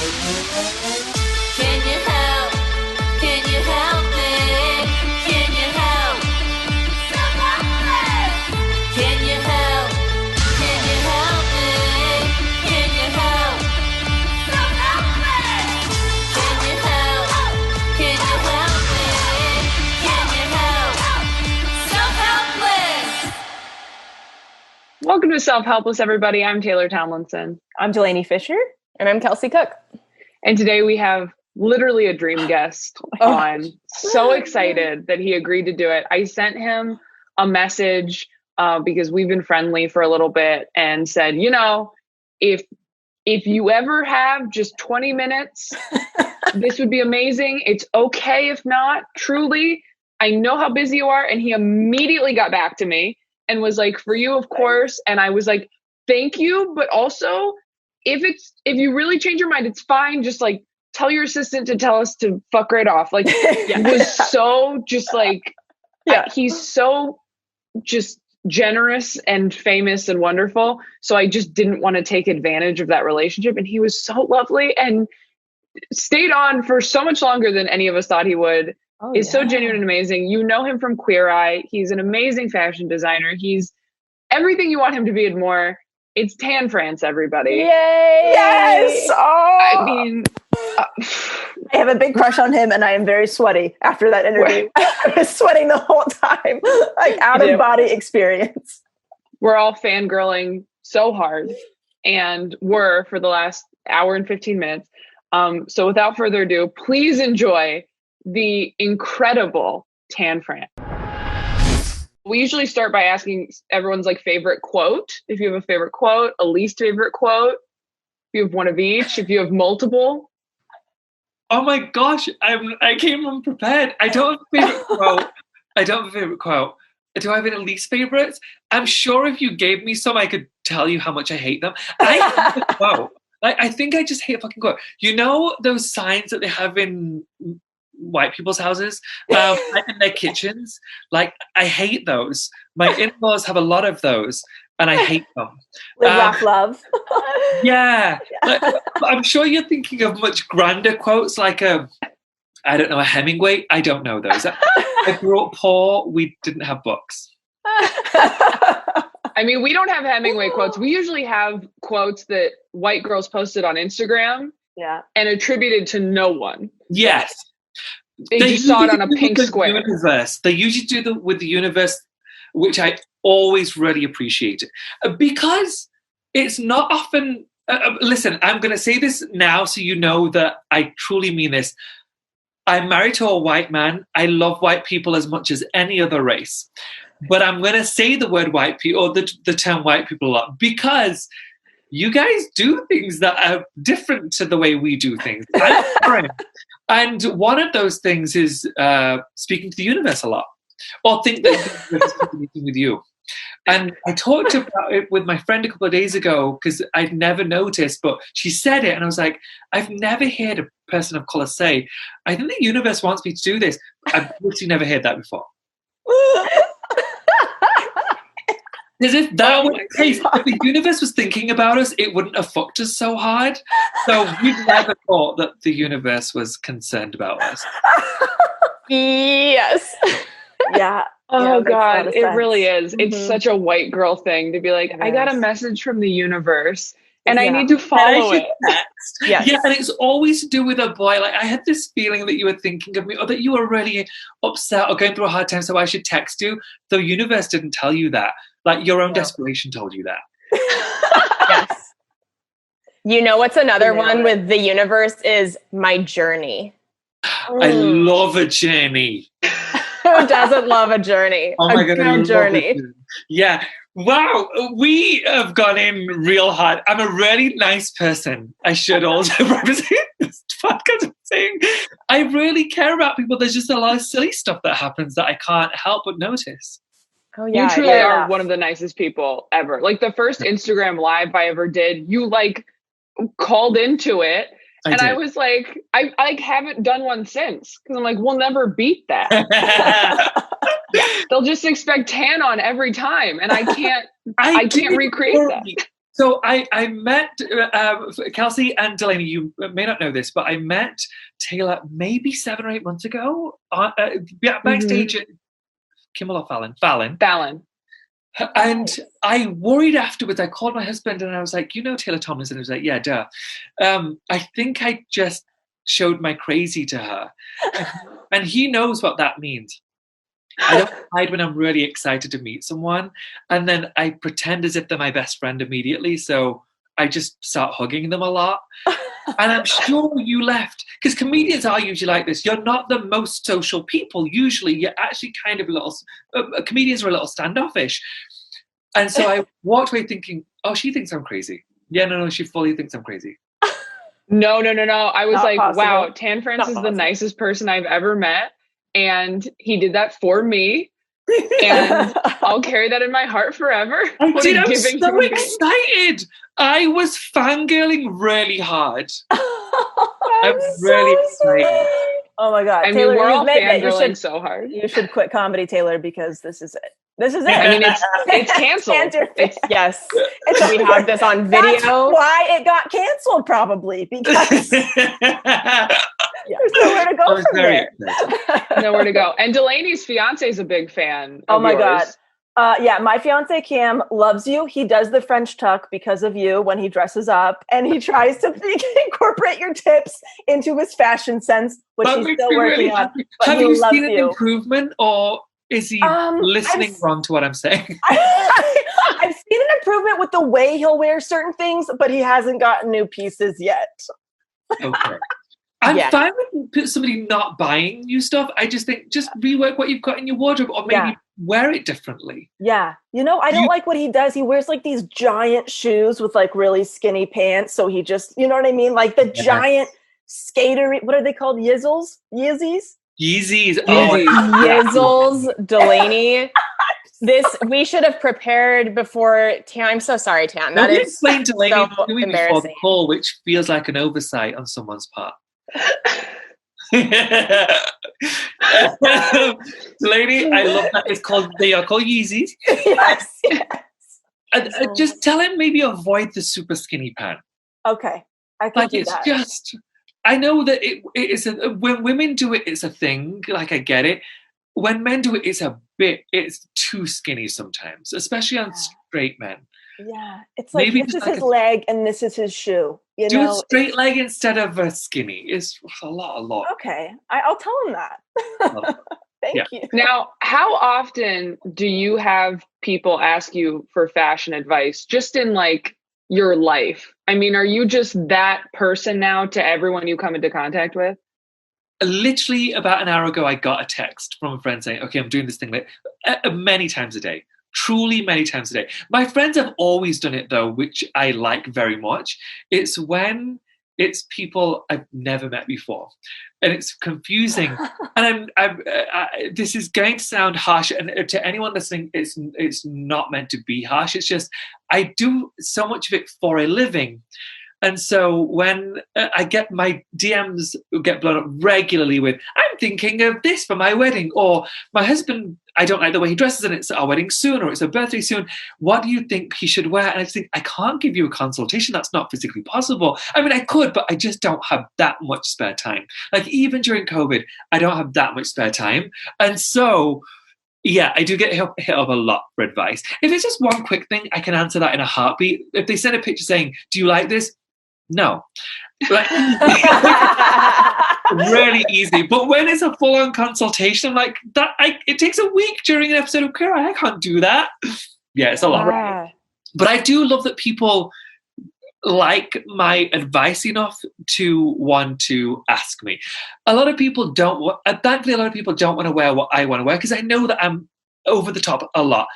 Can you help? Can you help me? Can you help? Self-Helpless! Can you help? Can you help me? Can you help? Self-Helpless! Can you help? Can you help me? Can you help? Self-Helpless! Welcome to Self-Helpless, everybody. I'm Taylor Tomlinson. I'm Delaney Fisher. And I'm Kelsey Cook. And today we have literally a dream guest on. So excited that he agreed to do it. I sent him a message because we've been friendly for a little bit and said, you know, if you ever have just 20 minutes, this would be amazing. It's okay if not. Truly, I know how busy you are. And he immediately got back to me and was like, for you, of course. And I was like, thank you. But also, if you really change your mind, it's fine. Just like tell your assistant to tell us to fuck right off. Like it was so just like, he's so just generous and famous and wonderful. So I just didn't want to take advantage of that relationship. And he was so lovely and stayed on for so much longer than any of us thought he would. He's so genuine and amazing. You know him from Queer Eye. He's an amazing fashion designer. He's everything you want him to be and more. It's Tan France, everybody. Yay! Yes! Oh! I mean, I have a big crush on him, and I am very sweaty after that interview. I was sweating the whole time, like out-of-body experience. we're all fangirling so hard and were for the last hour and 15 minutes. So without further ado, please enjoy the incredible Tan France. We usually start by asking everyone's like favorite quote. If you have a favorite quote, a least favorite quote, if you have one of each, if you have multiple. Oh my gosh, I came unprepared. I don't have a favorite quote. Do I have any least favorites? I'm sure if you gave me some, I could tell you how much I hate them. I hate the quote. Like, I think I just hate a fucking quote. You know those signs that they have in white people's houses, like in their kitchens? Like, I hate those. My in-laws have a lot of those, and I hate them. Live, laugh, love. Yeah. Like, I'm sure you're thinking of much grander quotes, like a Hemingway. I don't know those. I grew up poor. We didn't have books. I mean, we don't have Hemingway quotes. We usually have quotes that white girls posted on Instagram and attributed to no one. Yes. They just saw it on a pink square. Universe. They usually do with the universe, which I always really appreciate. Because it's not often... listen, I'm going to say this now so you know that I truly mean this. I'm married to a white man. I love white people as much as any other race. But I'm going to say the word white people, or the term white people a lot, because you guys do things that are different to the way we do things. I'm different. And one of those things is speaking to the universe a lot, or think that the universe is communicating with you. And I talked about it with my friend a couple of days ago because I'd never noticed, but she said it and I was like, I've never heard a person of color say, I think the universe wants me to do this. I've literally never heard that before. As if that were the case, if the universe was thinking about us, it wouldn't have fucked us so hard. So we've never thought that the universe was concerned about us. Yes. Yeah. Oh God, it really is. Mm-hmm. It's such a white girl thing to be like, I got a message from the universe and I need to follow it. Yes. Yeah, and it's always to do with a boy. Like, I had this feeling that you were thinking of me or that you were really upset or going through a hard time, so I should text you. The universe didn't tell you that. Like, your own desperation told you that. Yes. You know what's another one with the universe is my journey. I love a journey. Who doesn't love a journey? Oh my God, good journey. Yeah. Wow. We have gone in real hard. I'm a really nice person. I should also represent this podcast. I'm saying I really care about people. There's just a lot of silly stuff that happens that I can't help but notice. Oh, yeah, you truly are one of the nicest people ever. Like the first Instagram live I ever did, you like called into it. I was like, I like haven't done one since because I'm like, we'll never beat that. They'll just expect Tan on every time, and I can't recreate that. So I met Kelsey and Delaney. You may not know this, but I met Taylor maybe 7 or 8 months ago backstage at Kimmel or Fallon. Fallon. And I worried afterwards. I called my husband and I was like, Taylor Tomlinson? He was like, yeah, duh. I think I just showed my crazy to her. And he knows what that means. I don't hide when I'm really excited to meet someone. And then I pretend as if they're my best friend immediately. So I just start hugging them a lot. And I'm sure you left, because comedians are usually like this. You're not the most social people. Usually you're actually kind of comedians are a little standoffish. And so I walked away thinking, oh, she thinks I'm crazy. Yeah, no, she fully thinks I'm crazy. No. I was Not like, possible. wow, Tan France is the nicest person I've ever met. And he did that for me. And I'll carry that in my heart forever. I'm so human being. excited. I was fangirling really hard. I'm so really excited. Oh my God. I mean, Taylor, we're all you fangirling so hard. You should quit comedy, Taylor, because this is it. This is it. I mean, it's canceled. Yes. We have this on video. That's why it got canceled, probably, because there's nowhere to go from there. Nowhere to go. And Delaney's fiance is a big fan. Oh my yours. God. Yeah, my fiance Cam loves you. He does the French tuck because of you when he dresses up, and he tries to incorporate your tips into his fashion sense, which he's still working on. But Have he you loves seen an improvement, or is he listening wrong to what I'm saying? I've seen an improvement with the way he'll wear certain things, but he hasn't gotten new pieces yet. Okay. I'm fine with somebody not buying new stuff. I just think just rework what you've got in your wardrobe, or maybe wear it differently. Yeah. I don't like what he does. He wears like these giant shoes with like really skinny pants. So he just, you know what I mean? Like the giant skater, what are they called? Yeezys? Yeezys. Yizzles, Delaney. We should have prepared before. Tan, I'm so sorry, Tan. That is explain Delaney so before embarrassing. the call, which feels like an oversight on someone's part. Delaney, I love that. They are called Yeezys. Yes. Just tell him maybe avoid the super skinny pant. Okay. I can do that. Just, I know that it is when women do it, it's a thing. Like, I get it. When men do it, it's too skinny sometimes, especially on straight men. Yeah. It's like, maybe this is his leg and this is his shoe. Do a straight leg instead of a skinny. It's a lot. Okay. I'll tell him that. Thank you. Now, how often do you have people ask you for fashion advice just in like your life? I mean, are you just that person now to everyone you come into contact with? Literally about an hour ago, I got a text from a friend saying, okay, I'm doing this thing many times a day. Truly many times a day. My friends have always done it though, which I like very much. It's when it's people I've never met before, and it's confusing. And this is going to sound harsh, and to anyone listening, it's not meant to be harsh. It's just I do so much of it for a living. And so when I get my DMs get blown up regularly with, I'm thinking of this for my wedding, or my husband, I don't like the way he dresses and it's our wedding soon, or it's a birthday soon. What do you think he should wear? And I think, I can't give you a consultation. That's not physically possible. I mean, I could, but I just don't have that much spare time. Like even during COVID, I don't have that much spare time. And so yeah, I do get hit up a lot for advice. If it's just one quick thing, I can answer that in a heartbeat. If they send a picture saying, do you like this? No. Like, really easy. But when it's a full-on consultation like that, it takes a week during an episode of Queer Eye. I can't do that. Yeah, it's a lot. Right. But I do love that people like my advice enough to want to ask me. A lot of people don't. Thankfully, a lot of people don't want to wear what I want to wear because I know that I'm over the top a lot.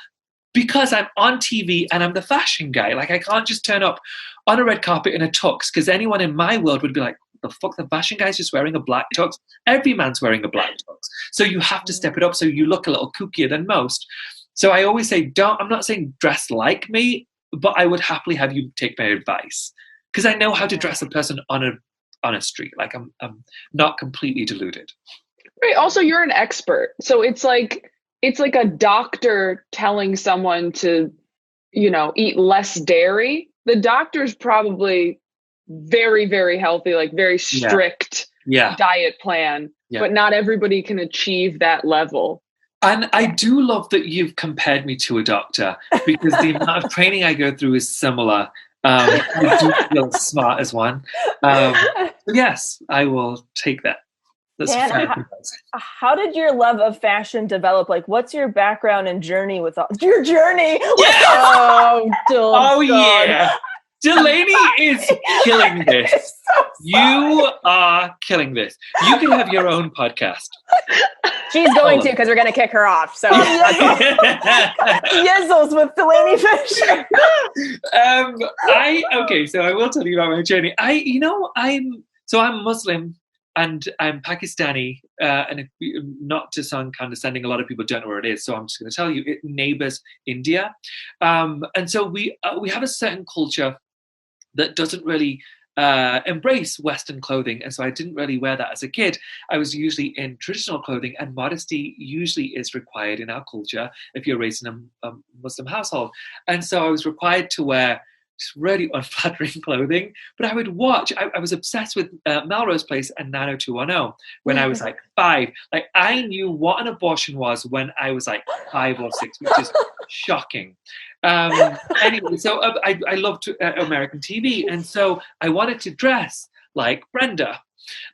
Because I'm on TV and I'm the fashion guy. Like, I can't just turn up on a red carpet in a tux, because anyone in my world would be like, the fuck, the fashion guy's just wearing a black tux? Every man's wearing a black tux. So you have to step it up so you look a little kookier than most. So I always say, I'm not saying dress like me, but I would happily have you take my advice. Because I know how to dress a person on a street. Like, I'm not completely deluded. Right. Also, you're an expert. So it's like a doctor telling someone to, eat less dairy. the doctor's probably very, very healthy, like very strict diet plan, but not everybody can achieve that level. And I do love that you've compared me to a doctor, because the amount of training I go through is similar. I do feel smart as one. Yes, I will take that. That's Dan, how did your love of fashion develop? Like, what's your background and journey with your journey? Yeah! Yeah. Delaney is killing this. You are killing this. You can have your own podcast. She's going to, because we're going to kick her off. So Yizzles with Delaney Fisher. So I will tell you about my journey. I'm Muslim and I'm Pakistani, and not to sound condescending, a lot of people don't know where it is, so I'm just going to tell you, it neighbors India, and so we have a certain culture that doesn't really embrace Western clothing. And so I didn't really wear that as a kid. I was usually in traditional clothing, and modesty usually is required in our culture if you're raised in a Muslim household. And so I was required to wear just really unflattering clothing. But I would watch, I was obsessed with Melrose Place and 90210 when I was like 5. Like, I knew what an abortion was when I was like 5 or 6, which is shocking. Anyway, so I loved American TV, and so I wanted to dress like Brenda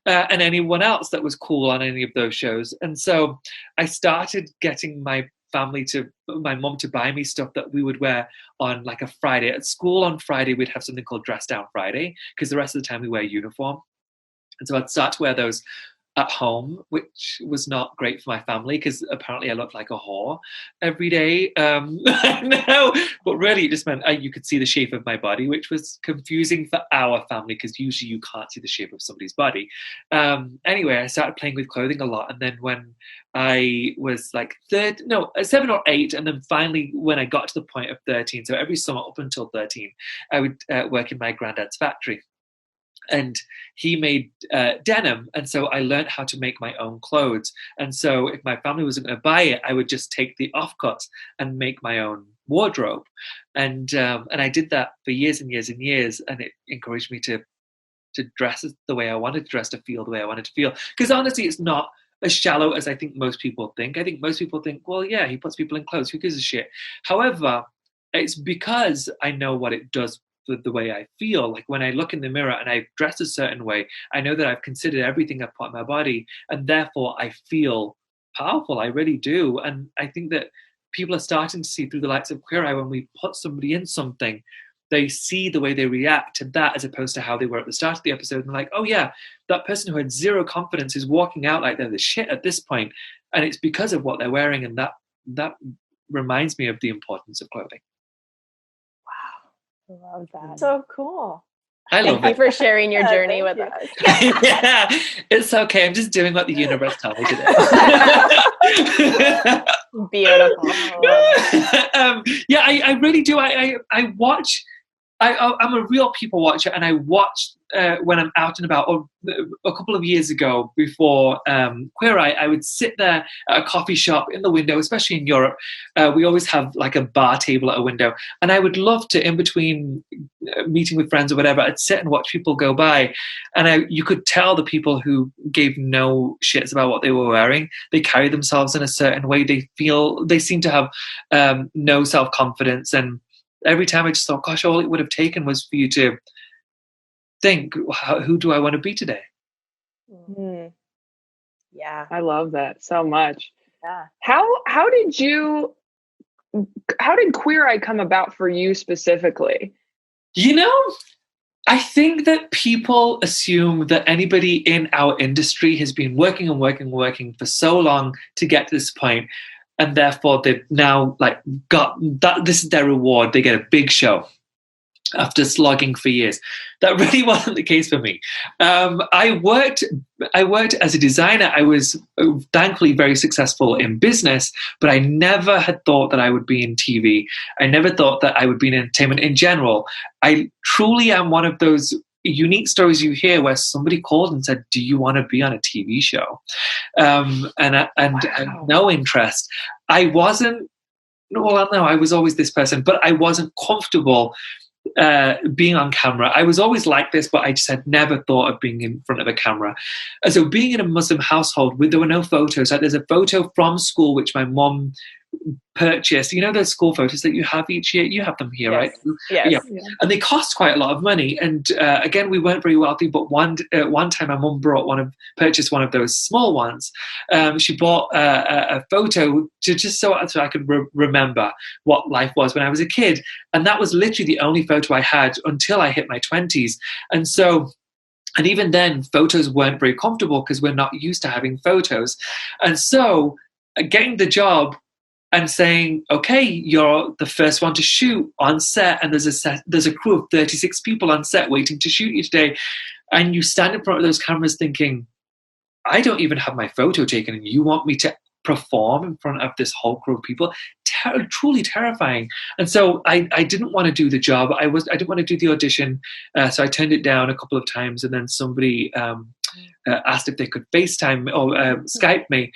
and anyone else that was cool on any of those shows. And so I started getting my mom to buy me stuff that we would wear on like a Friday. At school on Friday, we'd have something called Dress Down Friday, because the rest of the time we wear uniform. And so I'd start to wear those at home, which was not great for my family, because apparently I looked like a whore every day. No, but really it just meant you could see the shape of my body, which was confusing for our family, because usually you can't see the shape of somebody's body. Anyway, I started playing with clothing a lot, and then when I was like 7 or 8, and then finally when I got to the point of 13, so every summer up until 13, I would work in my granddad's factory. And he made denim, and so I learned how to make my own clothes. And so if my family wasn't going to buy it, I would just take the offcuts and make my own wardrobe. And I did that for years and years and years, and it encouraged me to dress the way I wanted to dress, to feel the way I wanted to feel. Because honestly, it's not as shallow as I think most people think. I think most people think, well, yeah, he puts people in clothes, who gives a shit? However, it's because I know what it does the way I feel. Like, when I look in the mirror and I dress a certain way, I know that I've considered everything I've put on my body, and therefore I feel powerful. I really do. And I think that people are starting to see through the lights of Queer Eye, when we put somebody in something, they see the way they react to that as opposed to how they were at the start of the episode. And they're like, oh yeah, that person who had zero confidence is walking out like they're the shit at this point. And it's because of what they're wearing. And that reminds me of the importance of clothing. I love that. So cool. Thank you for sharing your journey with us. Yeah, it's okay. I'm just doing what the universe told me to do. Beautiful. Yeah, I really do. I watch. I'm a real people watcher, and I watch when I'm out and about. Or a couple of years ago, before Queer Eye, I would sit there at a coffee shop in the window, especially in Europe. We always have like a bar table at a window, and I would love to, in between meeting with friends or whatever, I'd sit and watch people go by, and you could tell the people who gave no shits about what they were wearing. They carry themselves in a certain way. They seem to have no self-confidence, and every time I just thought, gosh, all it would have taken was for you to think, who do I want to be today? Mm-hmm. Yeah. I love that so much. Yeah. How did Queer Eye come about for you specifically? I think that people assume that anybody in our industry has been working and working and working for so long to get to this point, and therefore they've now got that. This is their reward. They get a big show after slogging for years. That really wasn't the case for me. I worked as a designer. I was thankfully very successful in business, but I never had thought that I would be in TV. I never thought that I would be in entertainment in general. I truly am one of those unique stories you hear where somebody called and said, do you want to be on a TV show? And no interest. I wasn't, well, no, I was always this person, but I wasn't comfortable being on camera. I was always like this, but I just had never thought of being in front of a camera. And so being in a Muslim household, there were no photos. Like there's a photo from school which my mom purchased. You know those school photos that you have each year? You have them here, right? Yes. Yeah. And they cost quite a lot of money. And again, we weren't very wealthy, but one time my mum purchased one of those small ones. She bought a photo just so I could remember what life was when I was a kid. And that was literally the only photo I had until I hit my 20s. And even then, photos weren't very comfortable because we're not used to having photos. And so getting the job and saying, okay, you're the first one to shoot on set, and there's a crew of 36 people on set waiting to shoot you today, and you stand in front of those cameras thinking, I don't even have my photo taken, and you want me to perform in front of this whole crew of people? Truly terrifying. And so I didn't want to do the job. I didn't want to do the audition, so I turned it down a couple of times, and then somebody asked if they could FaceTime or Skype me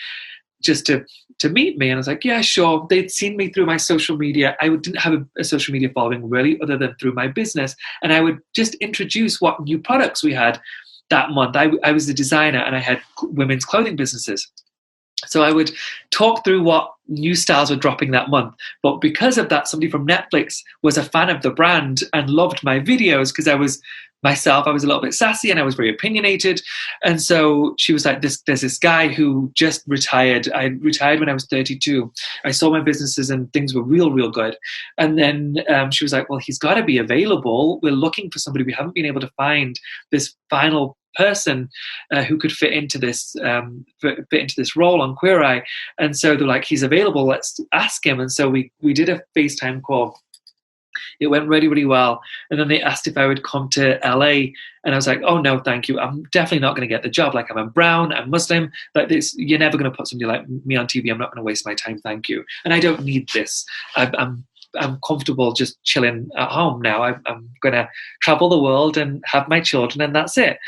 just to meet me. And I was like, yeah, sure. They'd seen me through my social media. I didn't have a social media following really, other than through my business. And I would just introduce what new products we had that month. I was the designer, and I had women's clothing businesses. So I would talk through what new styles were dropping that month. But because of that, somebody from Netflix was a fan of the brand and loved my videos because I was myself. I was a little bit sassy and I was very opinionated. And so she was like, there's this guy who just retired. I retired when I was 32. I saw my businesses and things were real good. And then she was like, well, he's got to be available. We're looking for somebody. We haven't been able to find this final person who could fit into this role on Queer Eye. And so they're like, he's available, let's ask him. And so we did a FaceTime call. It went really well. And then they asked if I would come to LA, and I was like, oh no, thank you, I'm definitely not going to get the job. Like, I'm brown, I'm Muslim, like this, you're never going to put somebody like me on TV. I'm not going to waste my time, thank you. And I don't need this. I'm comfortable just chilling at home now. I'm going to travel the world and have my children, and that's it.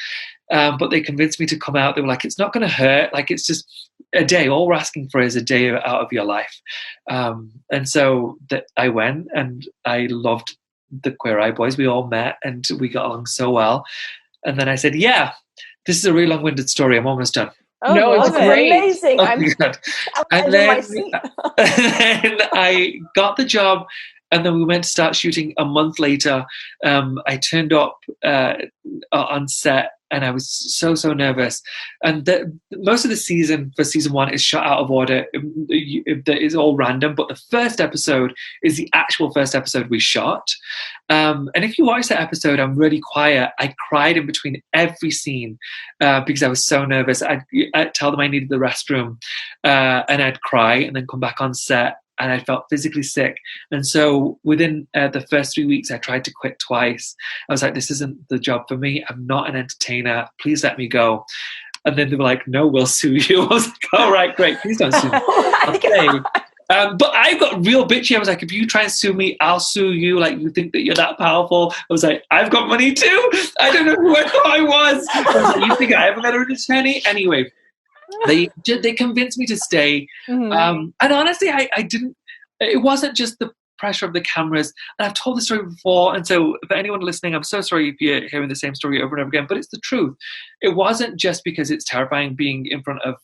But they convinced me to come out. They were like, it's not going to hurt. Like, it's just a day. All we're asking for is a day out of your life. And so I went, and I loved the Queer Eye boys. We all met and we got along so well. And then I said, yeah, this is a really long-winded story. I'm almost done. Oh, no, it's great. Amazing. And then I got the job. And then we went to start shooting a month later. I turned up on set, and I was so nervous. And most of the season for season 1 is shot out of order. That is all random. But the first episode is the actual first episode we shot. And if you watch that episode, I'm really quiet. I cried in between every scene because I was so nervous. I'd tell them I needed the restroom, and I'd cry and then come back on set. And I felt physically sick. And so within the first 3 weeks, I tried to quit twice. I was like, this isn't the job for me. I'm not an entertainer. Please let me go. And then they were like, no, we'll sue you. I was like, all right, great. Please don't sue me. Okay. But I got real bitchy. I was like, if you try and sue me, I'll sue you. Like, you think that you're that powerful? I was like, I've got money too. I don't know who I thought I was. I was like, you think I haven't got an attorney? Anyway. They convinced me to stay. And honestly, I didn't, it wasn't just the pressure of the cameras. And I've told this story before. And so for anyone listening, I'm so sorry if you're hearing the same story over and over again, but it's the truth. It wasn't just because it's terrifying being in front of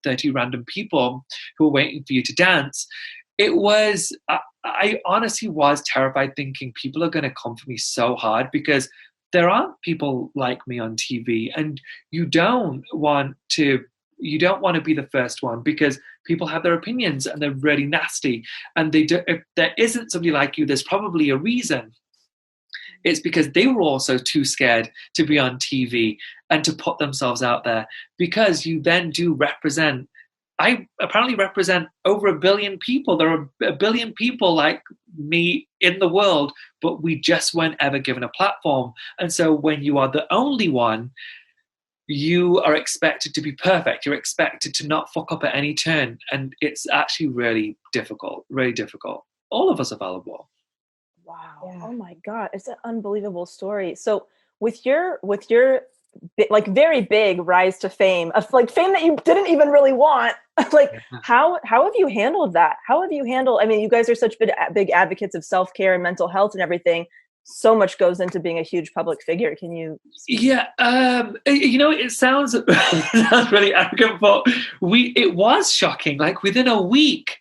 30 random people who are waiting for you to dance. It was, I honestly was terrified thinking people are going to come for me so hard because there aren't people like me on TV, and you don't want to be the first one because people have their opinions and they're really nasty. And if there isn't somebody like you, there's probably a reason. It's because they were also too scared to be on TV and to put themselves out there, because you then do represent, I apparently represent over 1 billion people. There are 1 billion people like me in the world, but we just weren't ever given a platform. And so when you are the only one, you are expected to be perfect. You're expected to not fuck up at any turn. And it's actually really difficult, really difficult. All of us are valuable. Wow. Yeah. Oh my God. It's an unbelievable story. So with your like very big rise to fame, of like fame that you didn't even really want, like how have you handled that? How have you handled, I mean, you guys are such big advocates of self-care and mental health and everything. so much goes into being a huge public figure. Can you? Yeah, it sounds, it sounds really arrogant, but it was shocking. Like within a week,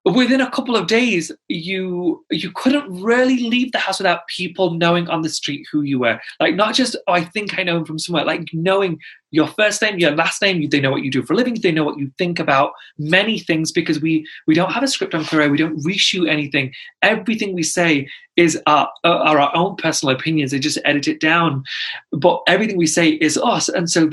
within a couple of days, you couldn't really leave the house without people knowing on the street who you were. Like not just, oh, I think I know him from somewhere. Like knowing your first name, your last name. They know what you do for a living. They know what you think about many things, because we don't have a script on Career. We don't reshoot anything. Everything we say is are our own personal opinions. They just edit it down, but everything we say is us. And so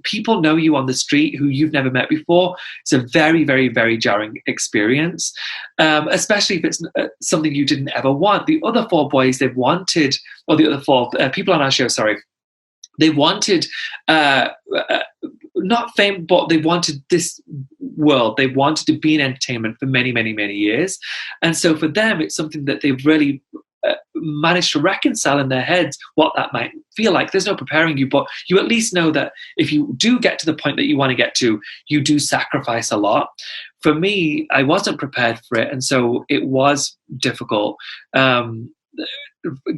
people know you on the street who you've never met before. It's a very, very, very jarring experience, especially if it's something you didn't ever want. The other four boys, the other four people on our show, sorry, they wanted not fame, but they wanted this world. They wanted to be in entertainment for many, many, many years. And so for them, it's something that they've really managed to reconcile in their heads what that might feel like. There's no preparing you, but you at least know that if you do get to the point that you want to get to, you do sacrifice a lot. For me, I wasn't prepared for it, and so it was difficult.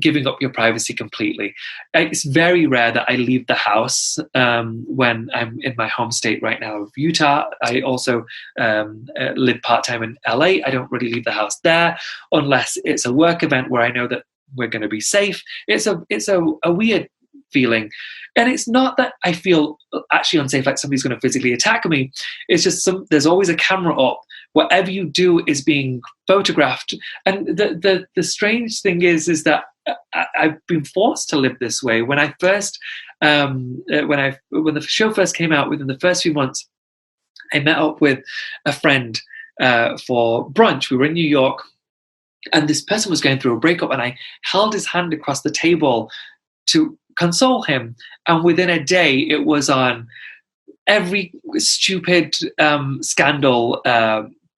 Giving up your privacy completely. It's very rare that I leave the house when I'm in my home state right now of Utah. I also live part-time in LA. I don't really leave the house there unless it's a work event where I know that we're going to be safe. It's a weird feeling. And it's not that I feel actually unsafe, like somebody's going to physically attack me. It's just there's always a camera up. Whatever you do is being photographed. And the strange thing is that I've been forced to live this way. When I first, when the show first came out, within the first few months, I met up with a friend for brunch. We were in New York, and this person was going through a breakup, and I held his hand across the table to console him. And within a day, it was on every stupid scandal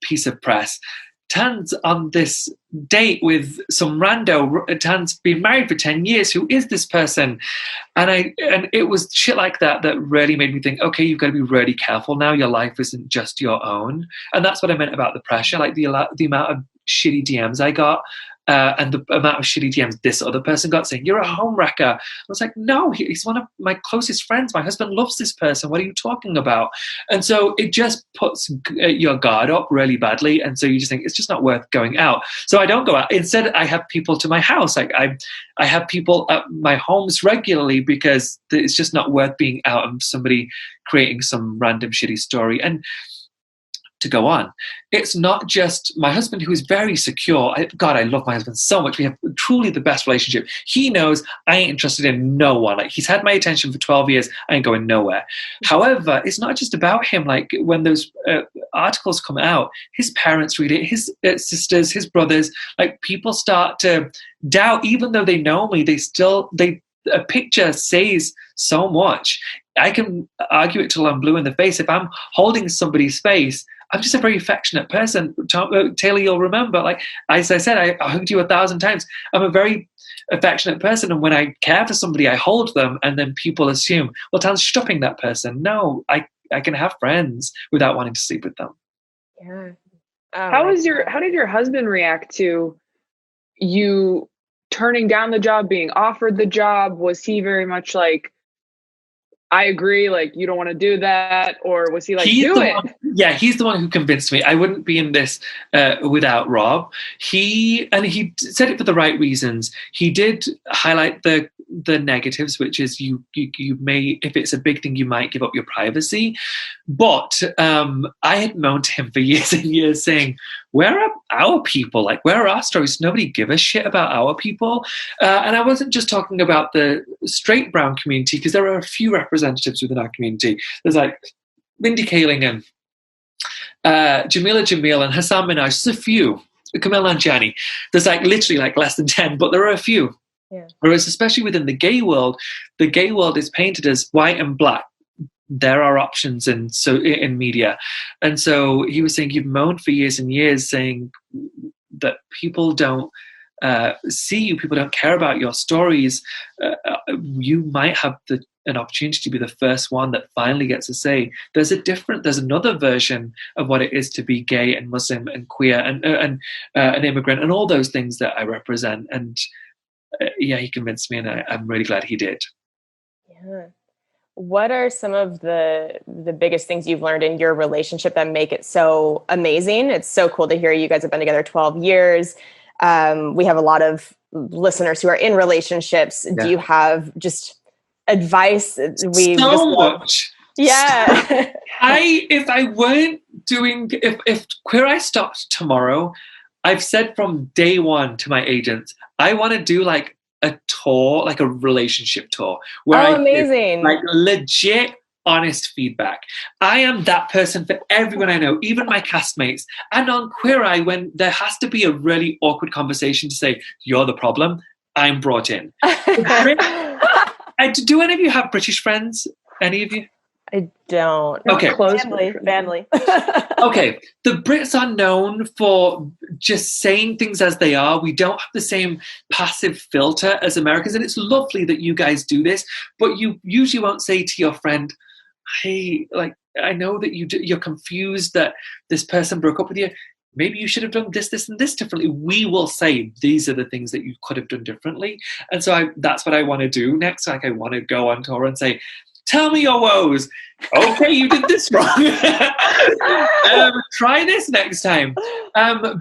piece of press. Tan's on this date with some rando. Tan's been married for 10 years. Who is this person? And it was shit like that really made me think, okay, you've got to be really careful now. Your life isn't just your own. And that's what I meant about the pressure, like the amount of shitty DMs I got. And the amount of shitty DMs this other person got saying, you're a homewrecker. I was like, no, he's one of my closest friends. My husband loves this person. What are you talking about? And so it just puts your guard up really badly. And so you just think it's just not worth going out. So I don't go out. Instead, I have people to my house. Like I have people at my homes regularly, because it's just not worth being out and somebody creating some random shitty story. And to go on, it's not just my husband, who is very secure. God, I love my husband so much. We have truly the best relationship. He knows I ain't interested in no one. Like, he's had my attention for 12 years. I ain't going nowhere. However, it's not just about him. Like, when those articles come out, his parents read it, his sisters, his brothers, like, people start to doubt, even though they know me, a picture says so much. I can argue it till I'm blue in the face. If I'm holding somebody's face, I'm just a very affectionate person. Taylor, you'll remember, like, as I said, I hugged you 1,000 times. I'm a very affectionate person. And when I care for somebody, I hold them, and then people assume, well, Tan's stopping that person. No, I can have friends without wanting to sleep with them. Yeah. How did your husband react to you turning down the job, being offered the job? Was he very much like, I agree, like, you don't want to do that? Or was he like, do it? Yeah, he's the one who convinced me. I wouldn't be in this without Rob. He said it for the right reasons. He did highlight the negatives, which is you may, if it's a big thing, you might give up your privacy. But I had moaned to him for years and years saying, where are our people? Like, where are our stories? Nobody give a shit about our people. And I wasn't just talking about the straight brown community, because there are a few representatives within our community. There's like Mindy Kaling and Jamila Jamil and Hassan Minaj. There's a few. Camille Nanjiani. There's like literally like less than 10, but there are a few. Yeah. Whereas especially within the gay world is painted as white and black. There are options in media. And so he was saying, you've moaned for years and years saying that people don't see you, people don't care about your stories. You might have an opportunity to be the first one that finally gets to say, there's another version of what it is to be gay and Muslim and queer and an immigrant and all those things that I represent. And yeah, he convinced me, and I'm really glad he did. Yeah. What are some of the biggest things you've learned in your relationship that make it so amazing? It's so cool to hear you guys have been together 12 years. We have a lot of listeners who are in relationships. Yeah. Do you have just advice? So much. Yeah. If I weren't doing, if Queer Eye stopped tomorrow, I've said from day one to my agents, I want to do like a tour, like a relationship tour, where I amazing. give, like legit, honest feedback. I am that person for everyone I know, even my castmates. And on Queer Eye, when there has to be a really awkward conversation to say, you're the problem, I'm brought in. Do any of you have British friends? Any of you? I don't. Okay. Family. Okay. The Brits are known for just saying things as they are. We don't have the same passive filter as Americans. And it's lovely that you guys do this, but you usually won't say to your friend, hey, like, I know that you're confused that this person broke up with you. Maybe you should have done this, this, and this differently. We will say these are the things that you could have done differently. And so that's what I want to do next. Like, I want to go on tour and say, tell me your woes. Okay, you did this wrong. Try this next time.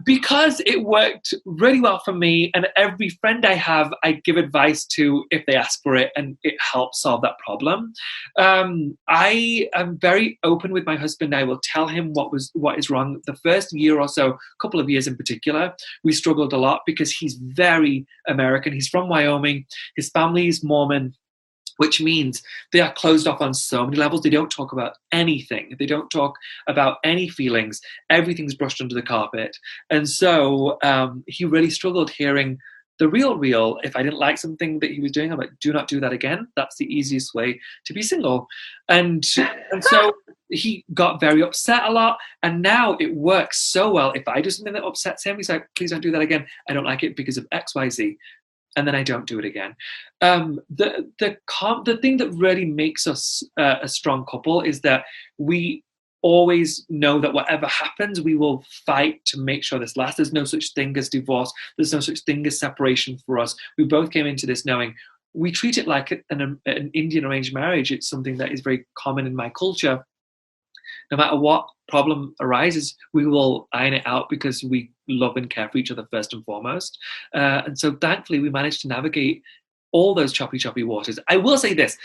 Because it worked really well for me, and every friend I have, I give advice to if they ask for it, and it helps solve that problem. I am very open with my husband. I will tell him what is wrong. The first year or so, couple of years in particular, we struggled a lot because he's very American. He's from Wyoming. His family is Mormon, which means they are closed off on so many levels. They don't talk about anything. They don't talk about any feelings. Everything's brushed under the carpet. And so he really struggled hearing the real. If I didn't like something that he was doing, I'm like, do not do that again. That's the easiest way to be single. And so he got very upset a lot. And now it works so well. If I do something that upsets him, he's like, please don't do that again. I don't like it because of X, Y, Z. And then I don't do it again. The thing that really makes us a strong couple is that we always know that whatever happens, we will fight to make sure this lasts. There's no such thing as divorce. There's no such thing as separation for us. We both came into this knowing we treat it like an Indian arranged marriage. It's something that is very common in my culture. No matter what problem arises, we will iron it out because we love and care for each other first and foremost. And so thankfully, we managed to navigate all those choppy waters. I will say this.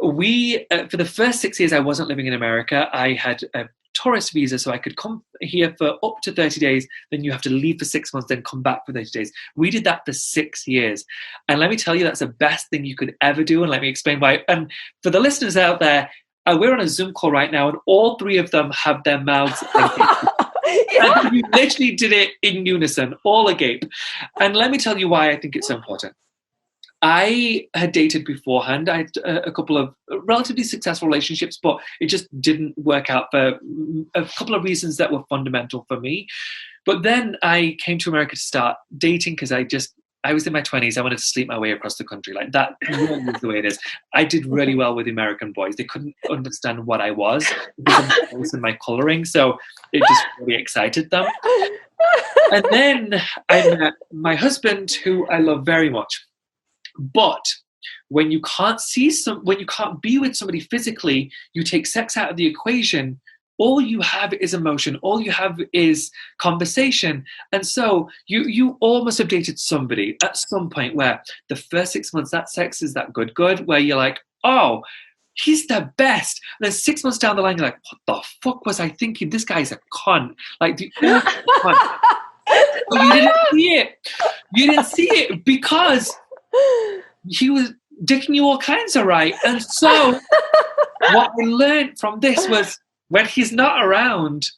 We, for the first 6 years I wasn't living in America, I had a tourist visa, so I could come here for up to 30 days, then you have to leave for 6 months, then come back for 30 days. We did that for 6 years. And let me tell you, that's the best thing you could ever do. And let me explain why. And for the listeners out there, we're on a Zoom call right now, and all three of them have their mouths agape. And we literally did it in unison, all agape. And let me tell you why I think it's so important. I had dated beforehand. I had a couple of relatively successful relationships, but it just didn't work out for a couple of reasons that were fundamental for me. But then I came to America to start dating because I was in my 20s. I wanted to sleep my way across the country. Like, that really is the way it is. I did really well with American boys. They couldn't understand what I was because of my voice and my coloring. So it just really excited them. And then I met my husband, who I love very much. But when you can't when you can't be with somebody physically, you take sex out of the equation. All you have is emotion. All you have is conversation. And so you almost have dated somebody at some point where the first 6 months, that sex is that good, where you're like, oh, he's the best. And then 6 months down the line, you're like, what the fuck was I thinking? This guy's a cunt. Like, the cunt. But you didn't see it. You didn't see it because he was dicking you all kinds of right. And so what I learned from this was, when he's not around,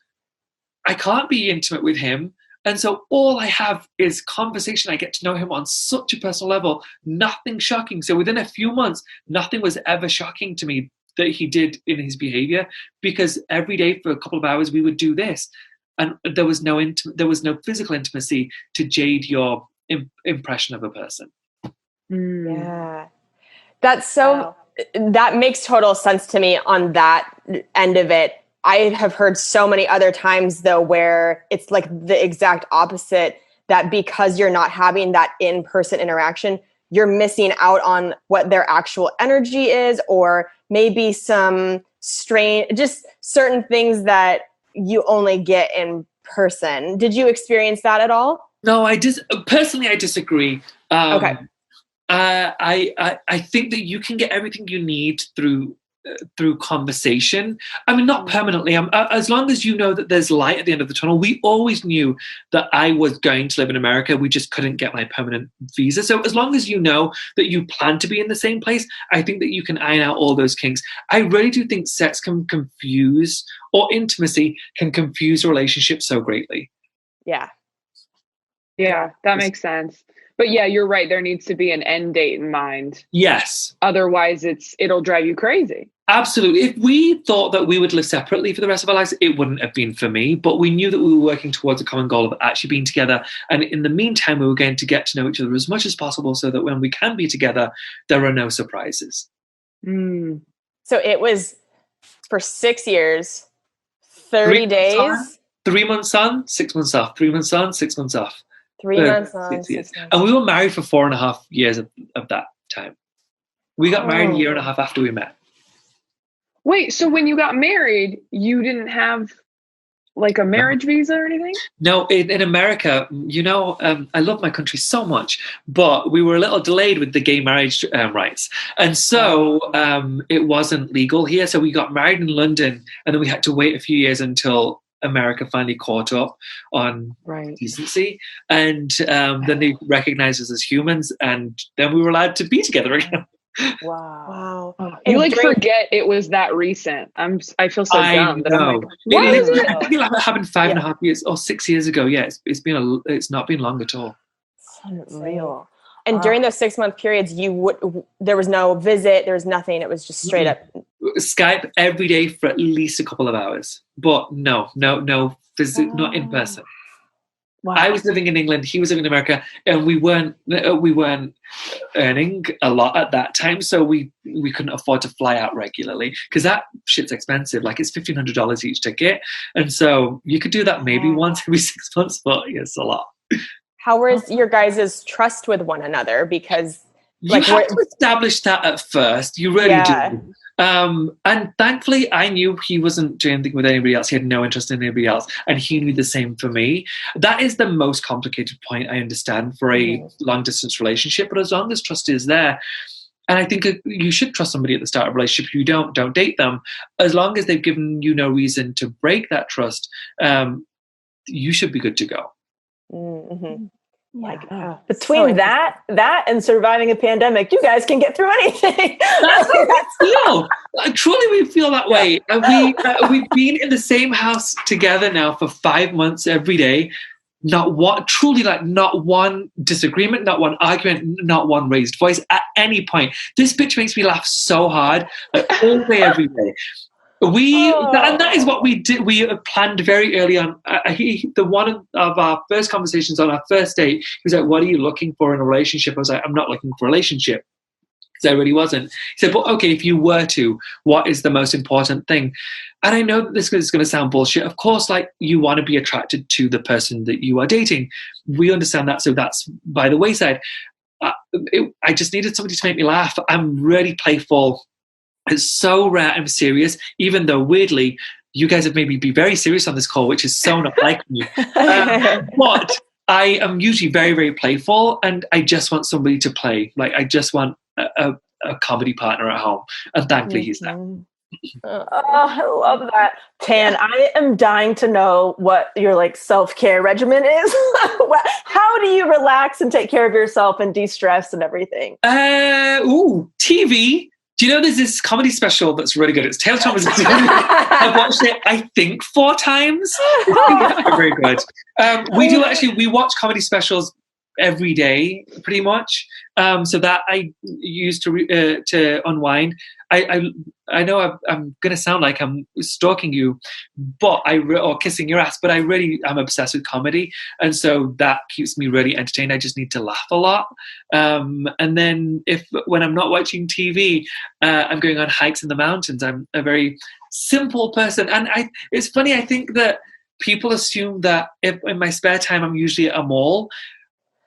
I can't be intimate with him. And so all I have is conversation. I get to know him on such a personal level. Nothing shocking. So within a few months, nothing was ever shocking to me that he did in his behavior, because every day for a couple of hours we would do this. And there was no physical intimacy to jade your impression of a person. Yeah. That's so... Wow. That makes total sense to me on that end of it. I have heard so many other times, though, where it's like the exact opposite. that because you're not having that in-person interaction, you're missing out on what their actual energy is, or maybe some just certain things that you only get in person. Did you experience that at all? No, personally, I disagree. Okay. I think that you can get everything you need through conversation. I mean, not permanently. As long as you know that there's light at the end of the tunnel. We always knew that I was going to live in America. We just couldn't get my permanent visa. So as long as you know that you plan to be in the same place, I think that you can iron out all those kinks. I really do think sex can confuse, or intimacy can confuse a relationship so greatly. Yeah. Yeah, that makes sense. But yeah, you're right. There needs to be an end date in mind. Yes. Otherwise, it'll drive you crazy. Absolutely. If we thought that we would live separately for the rest of our lives, it wouldn't have been for me. But we knew that we were working towards a common goal of actually being together. And in the meantime, we were going to get to know each other as much as possible so that when we can be together, there are no surprises. Mm. So it was for 6 years, 30 days. 3 months on, 6 months off. 3 months on, 6 months off. 3 months on, 6 months. And we were married for 4.5 years of that time. We got married a year and a half after we met. Wait, so when you got married, you didn't have like a marriage visa or anything? No, in America, I love my country so much, but we were a little delayed with the gay marriage rights. And so it wasn't legal here. So we got married in London, and then we had to wait a few years until America finally caught up on decency, and then they recognized us as humans, and then we were allowed to be together again. Wow. You forget it was that recent. I feel so dumb. That I'm like, what is it? I think it happened 5.5 years or 6 years ago. Yeah, it's not been long at all. It's unreal. And during those 6 month periods, there was no visit, there was nothing. It was just straight up Skype every day for at least a couple of hours, but no visit, not in person. Wow. I was living in England, he was living in America, and we weren't earning a lot at that time, so we couldn't afford to fly out regularly because that shit's expensive. Like, it's $1,500 each ticket, and so you could do that maybe once every 6 months, but it's a lot. How was your guys' trust with one another? Because you have to establish that at first. You really do. And thankfully, I knew he wasn't doing anything with anybody else. He had no interest in anybody else. And he knew the same for me. That is the most complicated point, I understand, for a long-distance relationship. But as long as trust is there, and I think you should trust somebody at the start of a relationship. If you don't date them. As long as they've given you no reason to break that trust, you should be good to go. Mm-hmm. Between that and surviving a pandemic, you guys can get through anything. That's how we feel. Truly, we feel that way. And we've been in the same house together now for 5 months every day. Not one disagreement, not one argument, not one raised voice at any point. This bitch makes me laugh so hard, all day, every day. And that is what we did. We planned very early on. One of our first conversations on our first date, he was like, "What are you looking for in a relationship?" I was like, "I'm not looking for a relationship," because I really wasn't. He said, "But okay, if you were to, what is the most important thing?" And I know that this is going to sound bullshit. Of course, like, you want to be attracted to the person that you are dating. We understand that, so that's by the wayside. I just needed somebody to make me laugh. I'm really playful. It's so rare I'm serious, even though weirdly you guys have made me be very serious on this call, which is so not like me. But I am usually very, very playful, and I just want somebody to play. Like, I just want a comedy partner at home, and thankfully he's there. I love that. Tan, I am dying to know what your self-care regimen is. How do you relax and take care of yourself and de-stress and everything? TV. Do you know there's this comedy special that's really good? It's Taylor Thomas. I've watched it, I think, 4 times. It's very good. We watch comedy specials every day, pretty much. So that I use to unwind. I know I'm going to sound like I'm stalking you, or kissing your ass, but I'm obsessed with comedy. And so that keeps me really entertained. I just need to laugh a lot. And then when I'm not watching TV, I'm going on hikes in the mountains. I'm a very simple person. And it's funny, I think that people assume that if in my spare time I'm usually at a mall.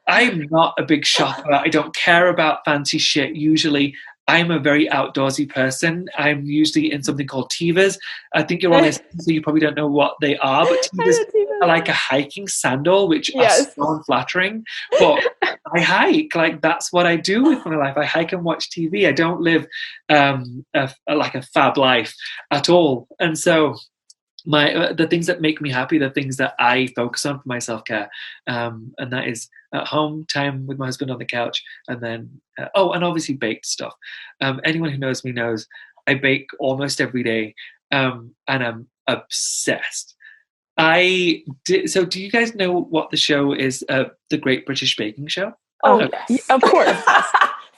I'm not a big shopper. I don't care about fancy shit usually. I'm a very outdoorsy person. I'm usually in something called tivas. I think you're on this, so you probably don't know what they are, but tivas are like a hiking sandal, which are so unflattering. But I hike. Like, that's what I do with my life. I hike and watch TV. I don't live like a fab life at all. And so the things that make me happy, the things that I focus on for my self-care, and that is at home time with my husband on the couch, and then and obviously baked stuff. Anyone who knows me knows I bake almost every day, and I'm obsessed. So do you guys know what the show is, the Great British Baking Show? Oh, yes. Of course.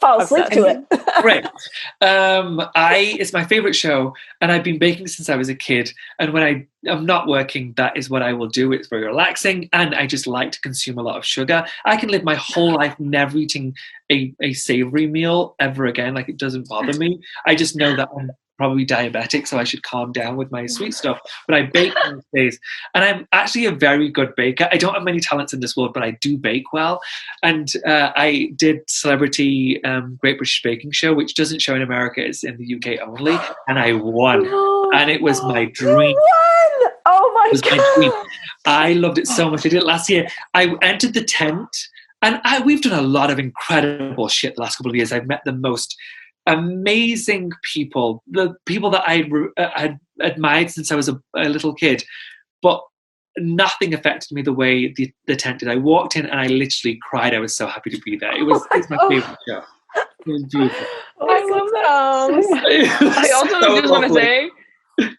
Fall asleep to it. Great. It's my favorite show, and I've been baking since I was a kid. And when I'm not working, that is what I will do. It's very relaxing, and I just like to consume a lot of sugar. I can live my whole life never eating a savory meal ever again. Like, it doesn't bother me. I just know that I'm probably diabetic, so I should calm down with my sweet stuff. But I bake most days, and I'm actually a very good baker. I don't have many talents in this world, but I do bake well. And I did Celebrity Great British Baking Show, which doesn't show in America; it's in the UK only. And I won, and it was my dream. You won! Oh my God! My dream. I loved it so much. I did it last year. I entered the tent, and we've done a lot of incredible shit the last couple of years. I've met the most amazing people, the people that I had admired since I was a little kid, but nothing affected me the way the tent did. I walked in and I literally cried. I was so happy to be there. It's my favorite show. It was beautiful. I love that. I also So just want to lovely. say,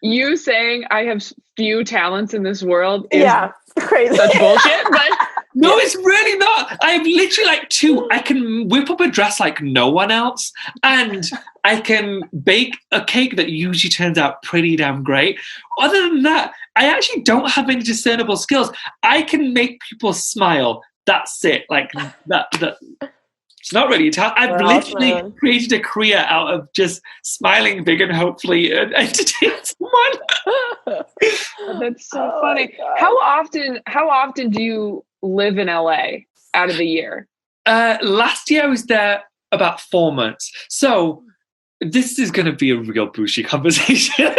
you saying I have few talents in this world is crazy. such bullshit, but No, it's really not. I have literally like two. I can whip up a dress like no one else, and I can bake a cake that usually turns out pretty damn great. Other than that, I actually don't have any discernible skills. I can make people smile. That's it. Like that. It's not really a talent. I've literally created a career out of just smiling big and hopefully entertaining someone. that's so funny. How often do you live in LA out of the year? Last year I was there about 4 months. So this is going to be a real bushy conversation.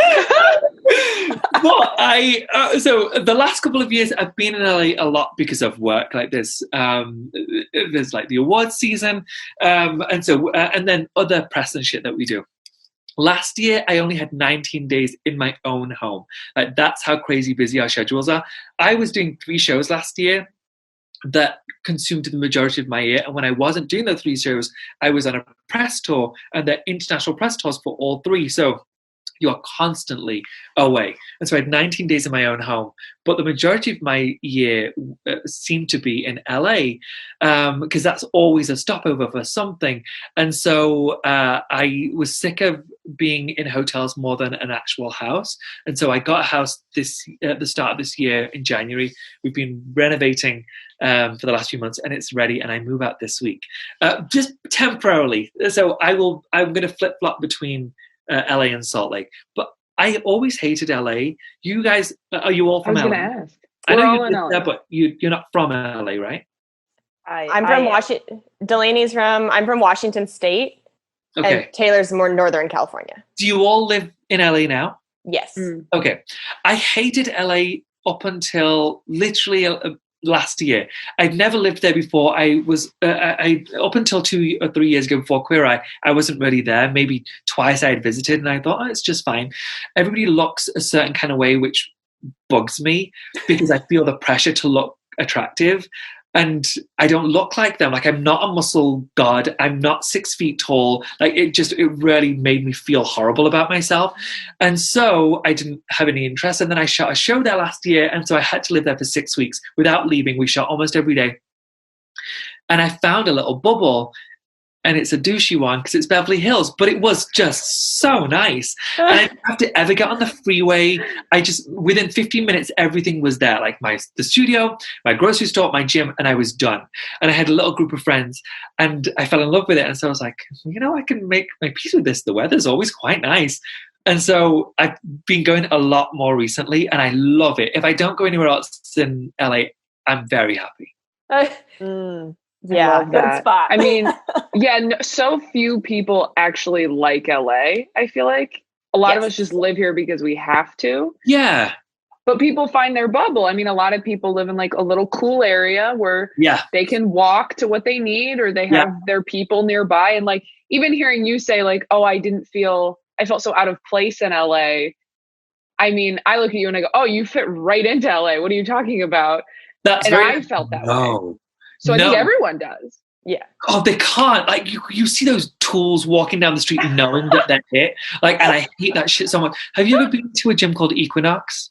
But so the last couple of years I've been in LA a lot because of work. Like there's like the awards season, and so and then other press and shit that we do. Last year, I only had 19 days in my own home. Like, that's how crazy busy our schedules are. I was doing 3 shows last year that consumed the majority of my year. And when I wasn't doing the 3 shows, I was on a press tour, and they're international press tours for all 3. So you're constantly away. And so I had 19 days in my own home. But the majority of my year seemed to be in LA, because that's always a stopover for something. And so I was sick of being in hotels more than an actual house. And so I got a house at the start of this year in January. We've been renovating for the last few months, and it's ready, and I move out this week, just temporarily. So I'm going to flip-flop between LA and Salt Lake. But I always hated LA. You guys, are you all from LA? I was going to ask. I We're know all you in live LA. there, but you're not from LA, right? I'm from Washington. Delaney's I'm from Washington State. Okay. And Taylor's more Northern California. Do you all live in LA now? Yes. Okay. I hated LA up until literally last year. I'd never lived there before. I was up until 2 or 3 years ago, before Queer Eye, I wasn't really there. Maybe twice I had visited, and I thought, oh, it's just fine. Everybody looks a certain kind of way, which bugs me because I feel the pressure to look attractive. And I don't look like them. Like, I'm not a muscle god. I'm not 6 feet tall. Like, it really made me feel horrible about myself. And so I didn't have any interest. And then I shot a show there last year. And so I had to live there for 6 weeks without leaving. We shot almost every day. And I found a little bubble. And it's a douchey one because it's Beverly Hills, but it was just so nice. And I didn't have to ever get on the freeway. Within 15 minutes, everything was there. Like the studio, my grocery store, my gym, and I was done. And I had a little group of friends, and I fell in love with it. And so I was like, I can make my peace with this. The weather's always quite nice. And so I've been going a lot more recently, and I love it. If I don't go anywhere else in LA, I'm very happy. Yeah, Love good that. spot. I mean, yeah, so few people actually like LA, I feel like. A lot of us just live here because we have to. Yeah. But people find their bubble. I mean, a lot of people live in like a little cool area where they can walk to what they need, or they have their people nearby. And like, even hearing you say like, oh, I felt so out of place in LA. I mean, I look at you and I go, oh, you fit right into LA. What are you talking about? I felt that way. So I think everyone does. Yeah. Oh, they can't. Like you see those tools walking down the street knowing that they're it. Like, and I hate that shit so much. Have you ever been to a gym called Equinox?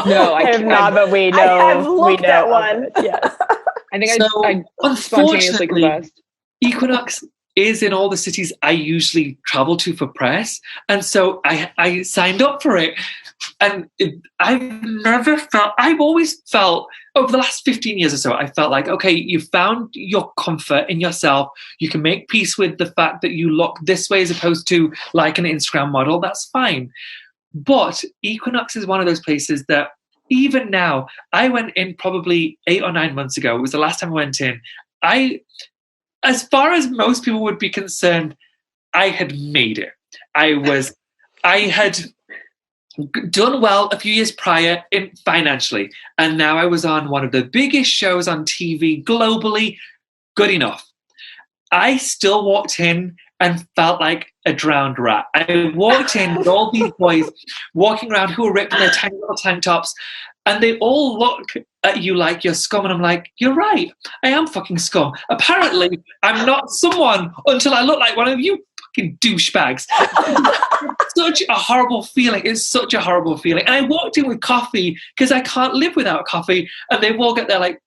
No, I have not, but we know. I've looked at one. Yes. I think I spontaneously combust. Equinox is in all the cities I usually travel to for press. And so I signed up for it. And I've always felt, over the last 15 years or so, I felt like, okay, you found your comfort in yourself. You can make peace with the fact that you look this way as opposed to like an Instagram model. That's fine. But Equinox is one of those places that even now, I went in probably 8 or 9 months ago. It was the last time I went in. As far as most people would be concerned, I had made it. I had done well a few years prior financially, and now I was on one of the biggest shows on TV globally. Good enough. I still walked in and felt like a drowned rat. I walked in with all these boys walking around who were ripped in their tiny little tank tops, and they all look at you like you're scum. And I'm like, you're right, I am fucking scum. Apparently, I'm not someone until I look like one of you fucking douchebags. Such a horrible feeling. It's such a horrible feeling. And I walked in with coffee because I can't live without coffee. And they all get their like,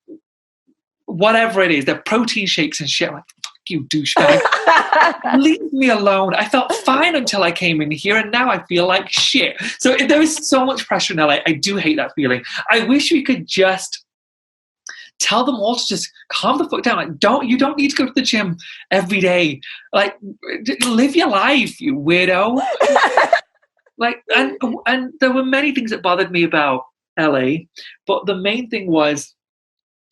whatever it is, their protein shakes and shit. I'm like, fuck you, douchebag. Leave me alone. I felt fine until I came in here, and now I feel like shit. So there is so much pressure in LA. I do hate that feeling. I wish we could just tell them all to just calm the fuck down. Like, you don't need to go to the gym every day. Like, live your life, you weirdo. Like, and there were many things that bothered me about LA, but the main thing was,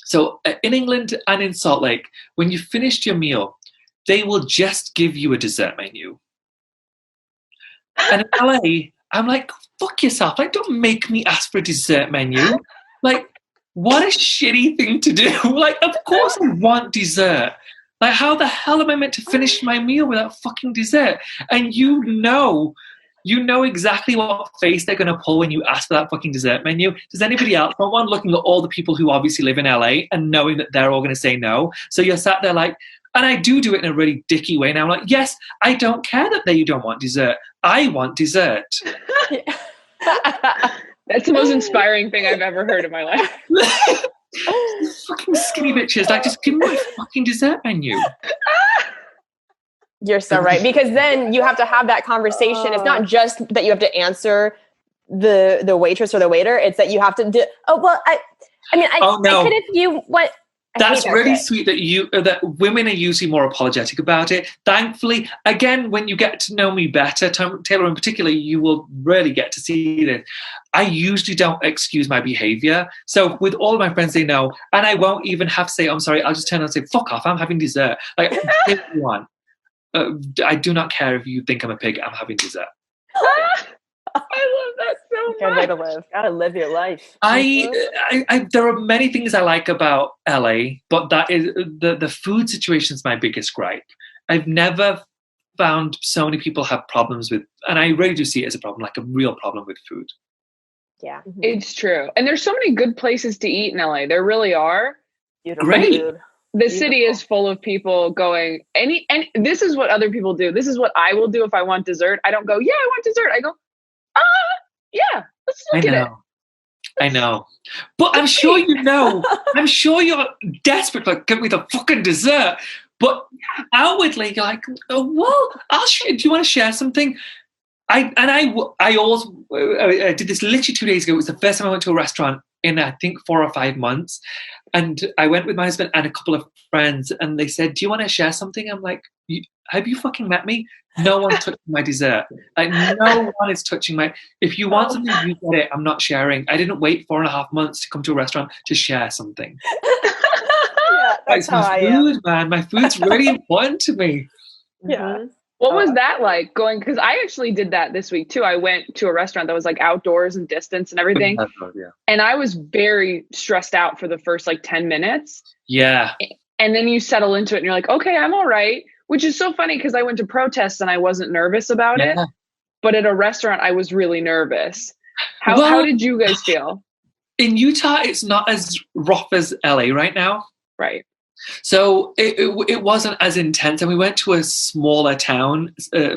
so in England and in Salt Lake, when you finished your meal, they will just give you a dessert menu. And in LA, I'm like, fuck yourself. Like, don't make me ask for a dessert menu. Like, what a shitty thing to do. Like, of course I want dessert. Like, how the hell am I meant to finish my meal without fucking dessert? And you know exactly what face they're going to pull when you ask for that fucking dessert menu. Does anybody else want one? Looking at all the people who obviously live in LA and knowing that they're all going to say no. So you're sat there like, and I do it in a really dicky way now. I'm like, yes, I don't care that you don't want dessert. I want dessert. That's the most inspiring thing I've ever heard in my life. Fucking skinny bitches. Like, just give me my fucking dessert menu. You're so right. Because then you have to have that conversation. It's not just that you have to answer the waitress or the waiter. It's that you have to do, I could if you what. That's really sweet that women are usually more apologetic about it. Thankfully, again, when you get to know me better, Taylor in particular, you will really get to see this. I usually don't excuse my behavior. So with all of my friends, they know, and I won't even have to say, I'm sorry. I'll just turn and say, fuck off, I'm having dessert. Like, if you want. I do not care if you think I'm a pig, I'm having dessert. I love that so much. Good way to live. Gotta live your life. There are many things I like about LA, but that is the food situation is my biggest gripe. I've never found so many people have problems with, and I really do see it as a problem, like a real problem with food. Yeah, it's true. And there's so many good places to eat in LA. There really are. Beautiful Great. food. The city is full of people going, and this is what other people do. This is what I will do if I want dessert. I don't go, yeah, I want dessert. I go, yeah, let's look at it. I know. But I'm sure I'm sure you're desperate, like, give me the fucking dessert. But outwardly, you're like, oh, well, do you want to share something? I did this literally 2 days ago. It was the first time I went to a restaurant in I think 4 or 5 months. And I went with my husband and a couple of friends, and they said, "Do you want to share something?" I'm like, "Have you fucking met me? No one's touching my dessert. Like, no one is touching my. If you want something, you get it. I'm not sharing. I didn't wait 4.5 months to come to a restaurant to share something. Yeah, that's how I am. Food, man. My food's really important to me." Yeah. What was that like going? Because I actually did that this week too. I went to a restaurant that was like outdoors and distance and everything. Yeah. And I was very stressed out for the first like 10 minutes. Yeah. And then you settle into it and you're like, okay, I'm all right. Which is so funny because I went to protests and I wasn't nervous about it. But at a restaurant, I was really nervous. How did you guys feel? In Utah, it's not as rough as LA right now. Right. So it wasn't as intense, and we went to a smaller town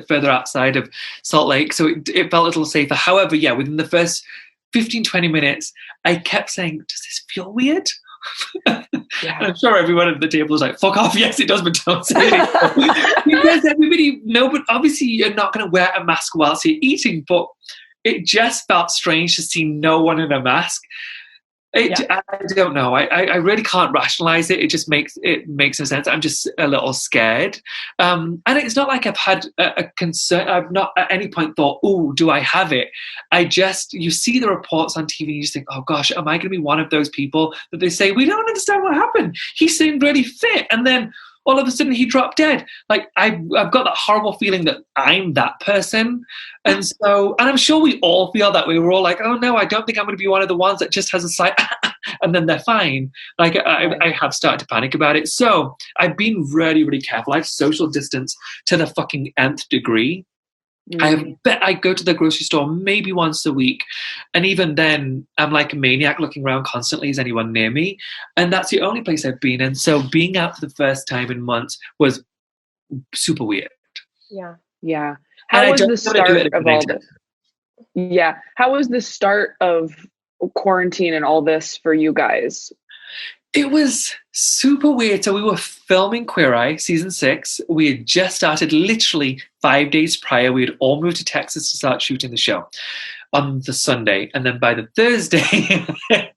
further outside of Salt Lake, so it felt a little safer. However, yeah, within the first 15, 20 minutes, I kept saying, "Does this feel weird?" Yeah. And I'm sure everyone at the table was like, "Fuck off, yes it does, but don't say it." Because but obviously you're not going to wear a mask whilst you're eating, but it just felt strange to see no one in a mask. I don't know. I really can't rationalize it. It just makes no sense. I'm just a little scared. And it's not like I've had a concern. I've not at any point thought, "Oh, do I have it?" You see the reports on TV and you just think, "Oh gosh, am I going to be one of those people that they say, we don't understand what happened? He seemed really fit. And then all of a sudden he dropped dead." Like I've got that horrible feeling that I'm that person. And I'm sure we all feel that way. We're all like, "Oh no, I don't think I'm going to be one of the ones that just has a slight," and then they're fine. Like I have started to panic about it. So I've been really, really careful. I've social distanced to the fucking nth degree. I go to the grocery store maybe once a week, and even then I'm like a maniac looking around constantly, is anyone near me? And that's the only place I've been. And so being out for the first time in months was super weird. Yeah. How was the start of all this? Yeah. How was the start of quarantine and all this for you guys? It was super weird. So we were filming Queer Eye season 6. We had just started literally 5 days prior. We had all moved to Texas to start shooting the show on the Sunday. And then by the Thursday,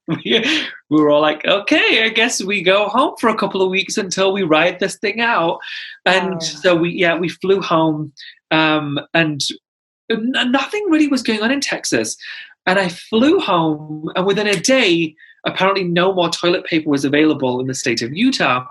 we were all like, "Okay, I guess we go home for a couple of weeks until we ride this thing out." And so we flew home, and nothing really was going on in Texas. And I flew home, and within a day, apparently no more toilet paper was available in the state of Utah.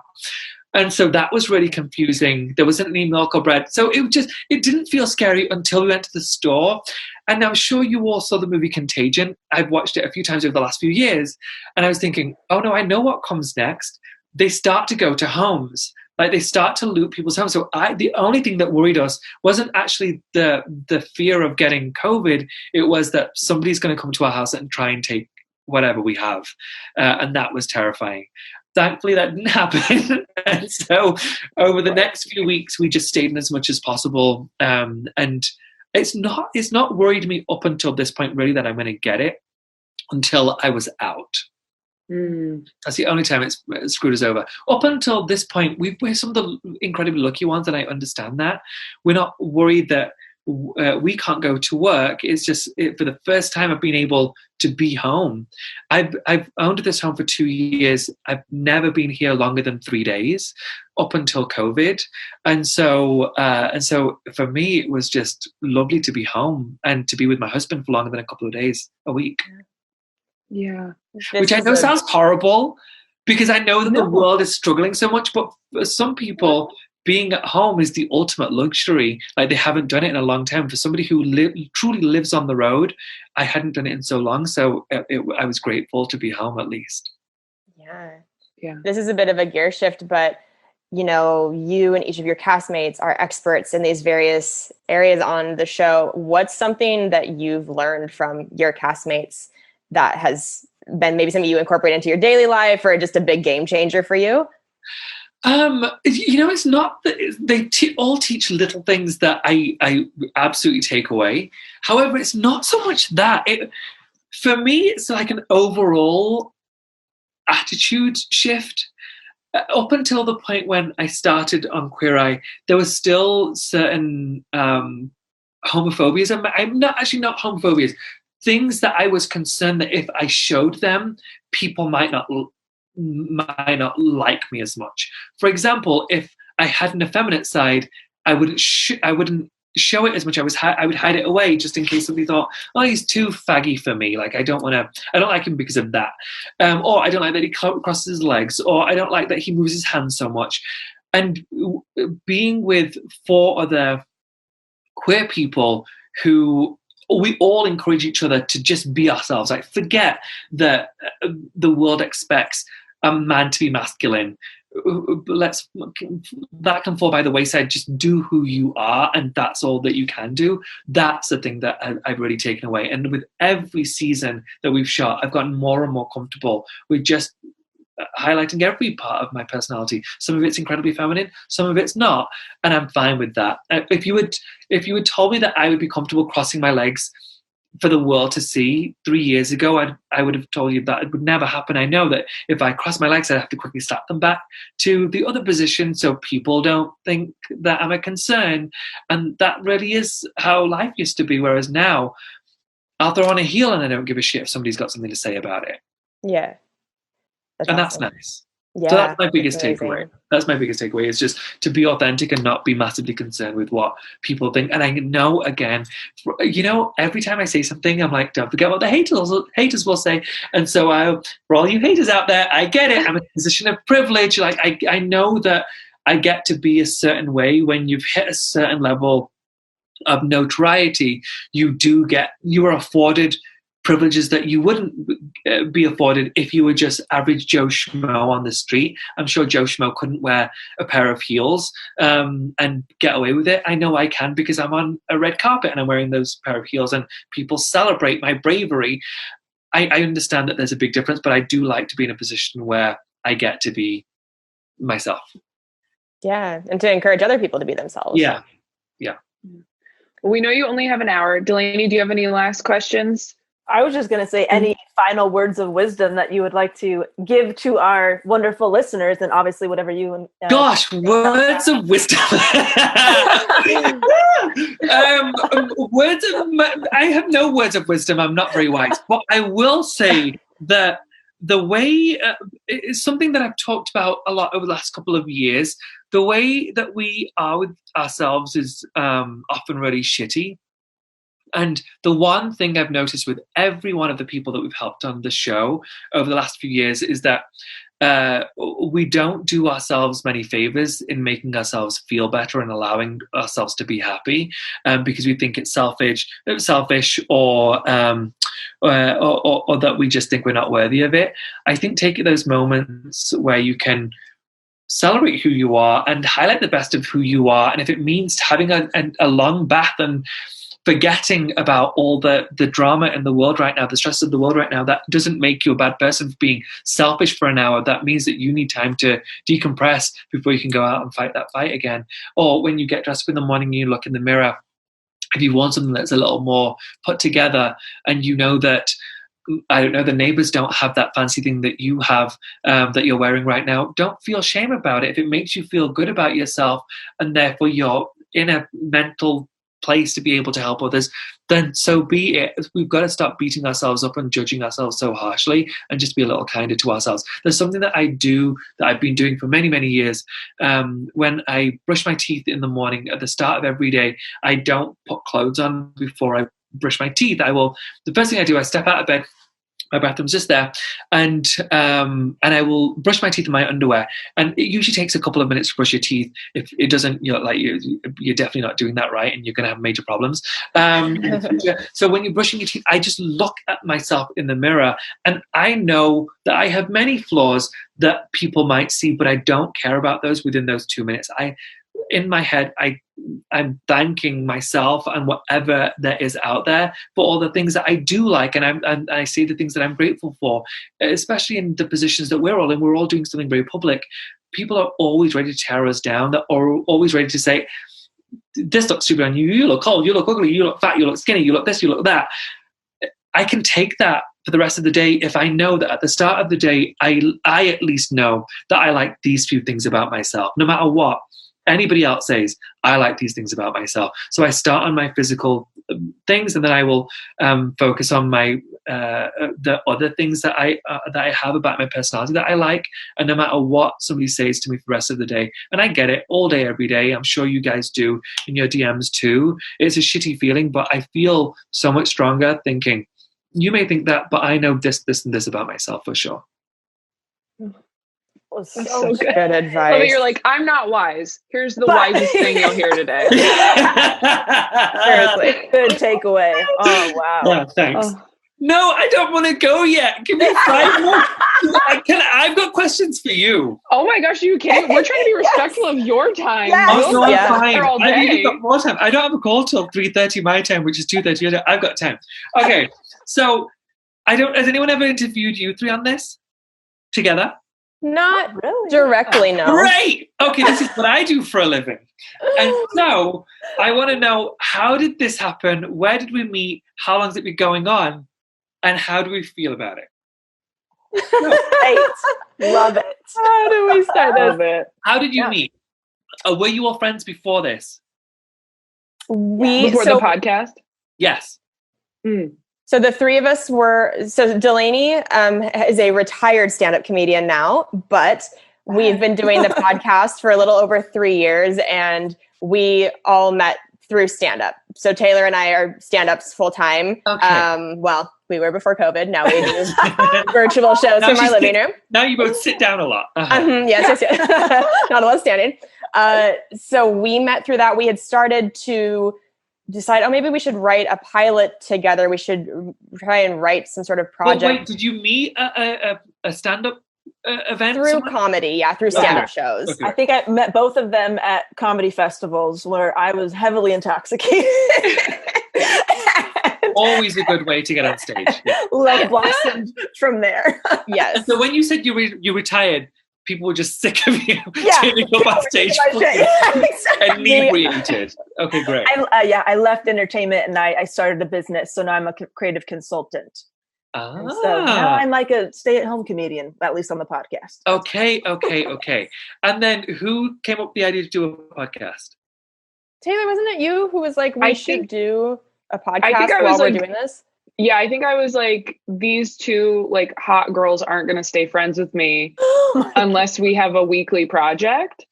And so that was really confusing. There wasn't any milk or bread. So it didn't feel scary until we went to the store. And I'm sure you all saw the movie Contagion. I've watched it a few times over the last few years. And I was thinking, oh no, I know what comes next. They start to go to homes. Like they start to loot people's homes. So the only thing that worried us wasn't actually the fear of getting COVID. It was that somebody's going to come to our house and try and take whatever we have. And that was terrifying. Thankfully, that didn't happen. And so over the next few weeks, we just stayed in as much as possible. And it's not worried me up until this point, really, that I'm going to get it until I was out. That's the only time it's screwed us over. Up until this point, we're some of the incredibly lucky ones, and I understand that. We're not worried that we can't go to work. It's just for the first time I've been able to be home. I've owned this home for 2 years. I've never been here longer than 3 days up until COVID. And so for me, it was just lovely to be home and to be with my husband for longer than a couple of days a week. Yeah. Which I know sounds horrible because I know that the world is struggling so much, but for some people, being at home is the ultimate luxury. Like they haven't done it in a long time. For somebody who truly lives on the road, I hadn't done it in so long. So I was grateful to be home at least. Yeah. This is a bit of a gear shift, but you and each of your castmates are experts in these various areas on the show. What's something that you've learned from your castmates that has been maybe something you incorporate into your daily life or just a big game changer for you? It's not that they all teach little things that I absolutely take away. However, it's not so much that. For me, it's like an overall attitude shift. Up until the point when I started on Queer Eye, there was still certain homophobias. I'm not homophobias. things that I was concerned that if I showed them, people might not like me as much. For example, if I had an effeminate side, I wouldn't show it as much. I would hide it away just in case somebody thought, oh, he's too faggy for me. Like, I don't like him because of that. Or I don't like that he crosses his legs, or I don't like that he moves his hands so much. And being with 4 other queer people who we all encourage each other to just be ourselves. Like, forget that the world expects a man to be masculine. That can fall by the wayside. Just do who you are, and that's all that you can do. That's the thing that I've really taken away. And with every season that we've shot, I've gotten more and more comfortable with just highlighting every part of my personality. Some of it's incredibly feminine, some of it's not, and I'm fine with that. If you had told me that I would be comfortable crossing my legs for the world to see 3 years ago, I would have told you that it would never happen. I know that if I cross my legs, I'd have to quickly slap them back to the other position so people don't think that I'm a concern. And that really is how life used to be. Whereas now, I'll throw on a heel and I don't give a shit if somebody's got something to say about it. Yeah. That's nice. Yeah, so that's my biggest amazing. takeaway. That's my biggest takeaway, is just to be authentic and not be massively concerned with what people think. And I know, again, every time I say something, I'm like, don't forget what the haters will say. And so for all you haters out there, I get it. I'm in a position of privilege. Like, I know that I get to be a certain way. When you've hit a certain level of notoriety, you are afforded privileges that you wouldn't be afforded if you were just average Joe Schmo on the street. I'm sure Joe Schmo couldn't wear a pair of heels and get away with it. I know I can, because I'm on a red carpet and I'm wearing those pair of heels and people celebrate my bravery. I understand that there's a big difference, but I do like to be in a position where I get to be myself. Yeah, and to encourage other people to be themselves. Yeah. We know you only have an hour. Delaney, do you have any last questions? I was just going to say, any final words of wisdom that you would like to give to our wonderful listeners, and obviously whatever you... words of wisdom. I have no words of wisdom. I'm not very wise. But I will say that the way is something that I've talked about a lot over the last couple of years. The way that we are with ourselves is often really shitty. And the one thing I've noticed with every one of the people that we've helped on the show over the last few years is that we don't do ourselves many favors in making ourselves feel better and allowing ourselves to be happy, because we think it's selfish, or that we just think we're not worthy of it. I think take those moments where you can celebrate who you are and highlight the best of who you are. And if it means having a long bath and forgetting about all the drama in the world right now, the stress of the world right now, that doesn't make you a bad person for being selfish for an hour. That means that you need time to decompress before you can go out and fight that fight again. Or when you get dressed up in the morning, you look in the mirror, if you want something that's a little more put together, and you know that, I don't know, the neighbors don't have that fancy thing that you have, that you're wearing right now, don't feel shame about it. If it makes you feel good about yourself, and therefore you're in a mental place to be able to help others, then so be it. We've got to stop beating ourselves up and judging ourselves so harshly, and just be a little kinder to ourselves. There's something that I do that I've been doing for many, many years. When I brush my teeth in the morning at the start of every day, I don't put clothes on before I brush my teeth. The first thing I do, I step out of bed. My bathroom's just there, and I will brush my teeth in my underwear. And it usually takes a couple of minutes to brush your teeth. If it doesn't, you're definitely not doing that right, and you're going to have major problems. So when you're brushing your teeth, I just look at myself in the mirror, and I know that I have many flaws that people might see, but I don't care about those within those 2 minutes. In my head, I'm thanking myself and whatever there is out there for all the things that I do like, and I see the things that I'm grateful for, especially in the positions that we're all in. We're all doing something very public. People are always ready to tear us down. They're always ready to say, this looks stupid on you, you look cold, you look ugly, you look fat, you look skinny, you look this, you look that. I can take that for the rest of the day if I know that at the start of the day, I at least know that I like these few things about myself, no matter what anybody else says. I like these things about myself. So I start on my physical things, and then I will focus on my the other things that I have about my personality that I like. And no matter what somebody says to me for the rest of the day, and I get it all day, every day. I'm sure you guys do in your DMs too. It's a shitty feeling, but I feel so much stronger thinking, you may think that, but I know this, and this about myself for sure. Was That's so so good. good. Good Love advice. that you're like, I'm not wise. Here's the But- wisest thing you'll hear today. Seriously, good takeaway. Oh wow. Yeah, thanks. Oh. No, I don't want to go yet. Give me 5 more. I've got questions for you. Oh my gosh, are you kidding? We're trying to be respectful of your time. Yes. Oh, no, I'm Yeah. fine. All I've even day. got more time. I don't have a call till 3:30 my time, which is 2:30 your time. I've got time. Okay, so has anyone ever interviewed you three on this together? Not Really? directly, no. Great. Okay, this is what I do for a living. And so I want to know, how did this happen? Where did we meet? How long has it been going on? And how do we feel about it? Great. Love it. How do we start Love this? it. How did you Yeah. meet? Were you all friends before this? Before the podcast? Yes. So the three of us were, so Delaney is a retired stand-up comedian now, but we've been doing the podcast for a little over 3 years, and we all met through stand-up. So Taylor and I are stand-ups full-time. Okay. Well, we were before COVID. Now we do virtual shows Now from our she's living room. Now you both sit down a lot. Uh-huh. Yes. Not a lot standing. So we met through that. We had started to decide, maybe we should write a pilot together. We should try and write some sort of Well, project wait, did you meet a stand-up event? through somewhere? comedy. Yeah, through stand-up shows. Okay. I think I met both of them at comedy festivals where I was heavily intoxicated. Always a good way to get on stage. Yeah. Love blossomed from there. Yes. So when you said you retired, people were just sick of you Yeah. turning up on stage inebriated. Okay, great. I left entertainment and I started a business. So now I'm a creative consultant. And so now I'm like a stay-at-home comedian, at least on the podcast. Okay. And then who came up with the idea to do a podcast? Taylor, wasn't it you who was like, we should do a podcast I while was we're like- doing this? Yeah, I think I was like, these two like hot girls aren't going to stay friends with me unless we have a weekly project.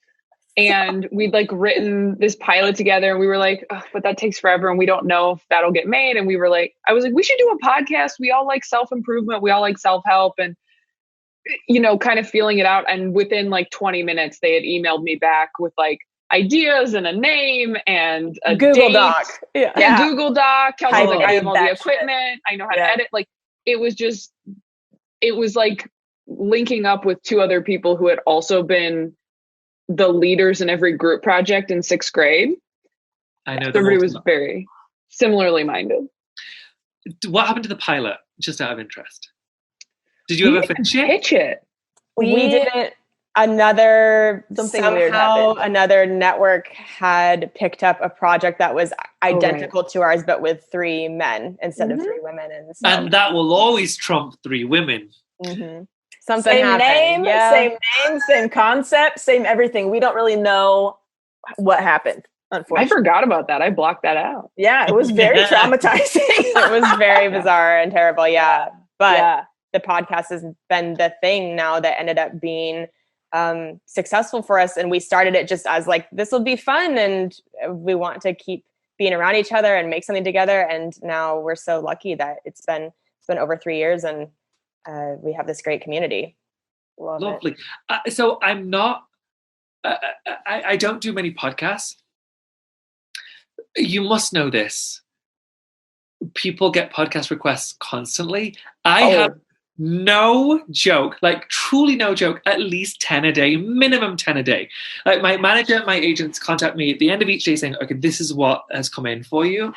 And we'd like written this pilot together, and we were like, "Ugh, but that takes forever and we don't know if that'll get made." And we were like, I was like, we should do a podcast. We all like self-improvement. We all like self-help, and, kind of feeling it out. And within like 20 minutes, they had emailed me back with like ideas and a name and a Google date. Doc. Yeah. Yeah, Google Doc. Kelsey was like, I have all the That shit. equipment. I know how to Yeah. edit. Like, it was like linking up with two other people who had also been the leaders in every group project in 6th grade. I know. Everybody was very similarly minded. What happened to the pilot? Just out of interest. Did you ever finish it? Pitch it. We didn't. Something weird Somehow happened. another network had picked up a project that was identical to ours, but with 3 men instead of Mhm. 3 women. And so And that will always trump 3 women. Mm-hmm. something Same happened. name, same concept, same everything. We don't really know what happened, I unfortunately. forgot about that. I blocked that out. Yeah, it was very traumatizing. It was very bizarre and terrible. Yeah. But yeah. the podcast has been the thing now that ended up being successful for us. And we started it just as like, this will be fun. And we want to keep being around each other and make something together. And now we're so lucky that it's been over 3 years, and we have this great community. Love it. Lovely. So I'm not, I don't do many podcasts. You must know this. People get podcast requests constantly. I have no joke, like truly no joke, at least 10 a day, minimum 10 a day. Like my manager, my agents contact me at the end of each day saying, okay, this is what has come in for you.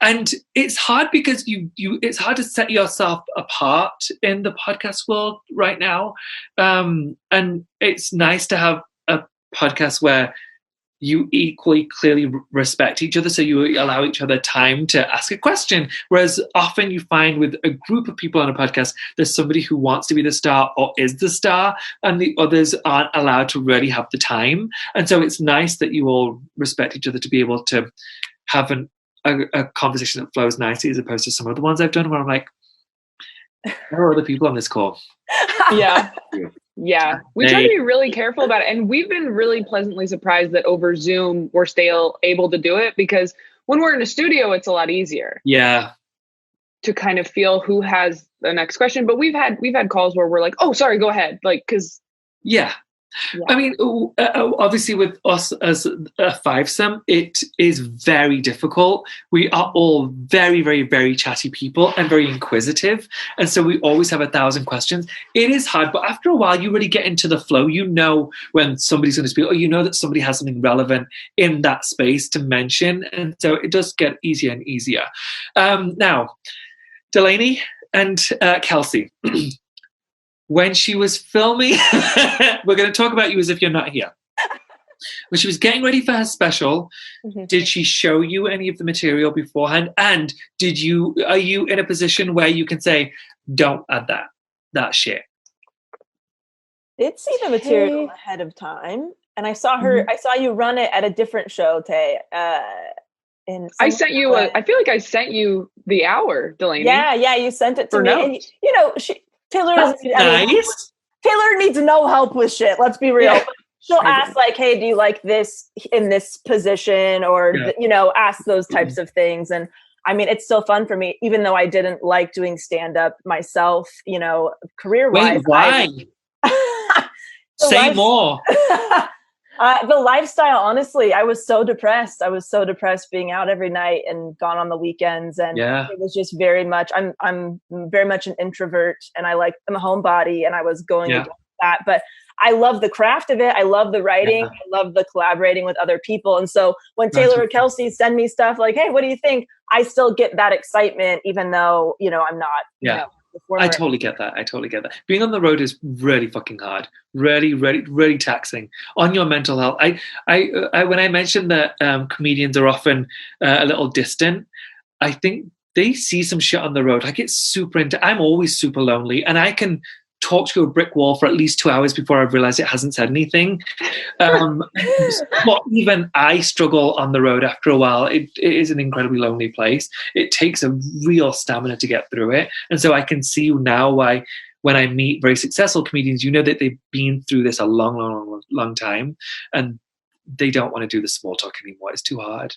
And it's hard because it's hard to set yourself apart in the podcast world right now. And it's nice to have a podcast where you equally clearly respect each other, so you allow each other time to ask a question. Whereas often you find with a group of people on a podcast, there's somebody who wants to be the star or is the star, and the others aren't allowed to really have the time. And so it's nice that you all respect each other to be able to have an a conversation that flows nicely, as opposed to some of the ones I've done where I'm like, there are other people on this call. Yeah. Yeah. We try to be really careful about it. And we've been really pleasantly surprised that over Zoom, we're still able to do it, because when we're in a studio, it's a lot easier. Yeah. To kind of feel who has the next question. But we've had calls where we're like, oh, sorry, go ahead. Like, cause yeah. I mean, obviously with us as a fivesome, it is very difficult. We are all very, very, very chatty people and very inquisitive. And so we always have 1,000 questions. It is hard, but after a while, you really get into the flow. You know when somebody's going to speak, or you know that somebody has something relevant in that space to mention. And so it does get easier and easier. Now, Delaney and Kelsey, when she was filming, we're going to talk about you as if you're not here. When she was getting ready for her special, did she show you any of the material beforehand? And are you in a position where you can say, don't add that shit? Did see the material ahead of time, and I saw you run it at a different show, Tay. I sent you I feel like I sent you the hour, Delaney. Yeah, you sent it to me. Notes. And, Taylor Nice. Taylor needs no help with shit. Let's be real. Yeah. She'll ask like, "Hey, do you like this in this position?" Or ask those types of things. And I mean, it's still fun for me, even though I didn't like doing stand up myself. Career-wise. Wait, why? Say more. The lifestyle, honestly, I was so depressed. I was so depressed being out every night and gone on the weekends. And it was just very much, I'm very much an introvert, and I'm a homebody, and I was going against that. But I love the craft of it. I love the writing. I love the collaborating with other people. And so when Taylor or Kelsey send me stuff like, hey, what do you think? I still get that excitement, even though, I'm not, I totally get that. Being on the road is really fucking hard. Really, really, really taxing on your mental health. I when I mentioned that comedians are often a little distant, I think they see some shit on the road. I get super I'm always super lonely, and I can talk to a brick wall for at least 2 hours before I realize it hasn't said anything. But even I struggle on the road after a while. It is an incredibly lonely place. It takes a real stamina to get through it. And so I can see now why when I meet very successful comedians, that they've been through this a long, long, long time, and they don't want to do the small talk anymore. It's too hard.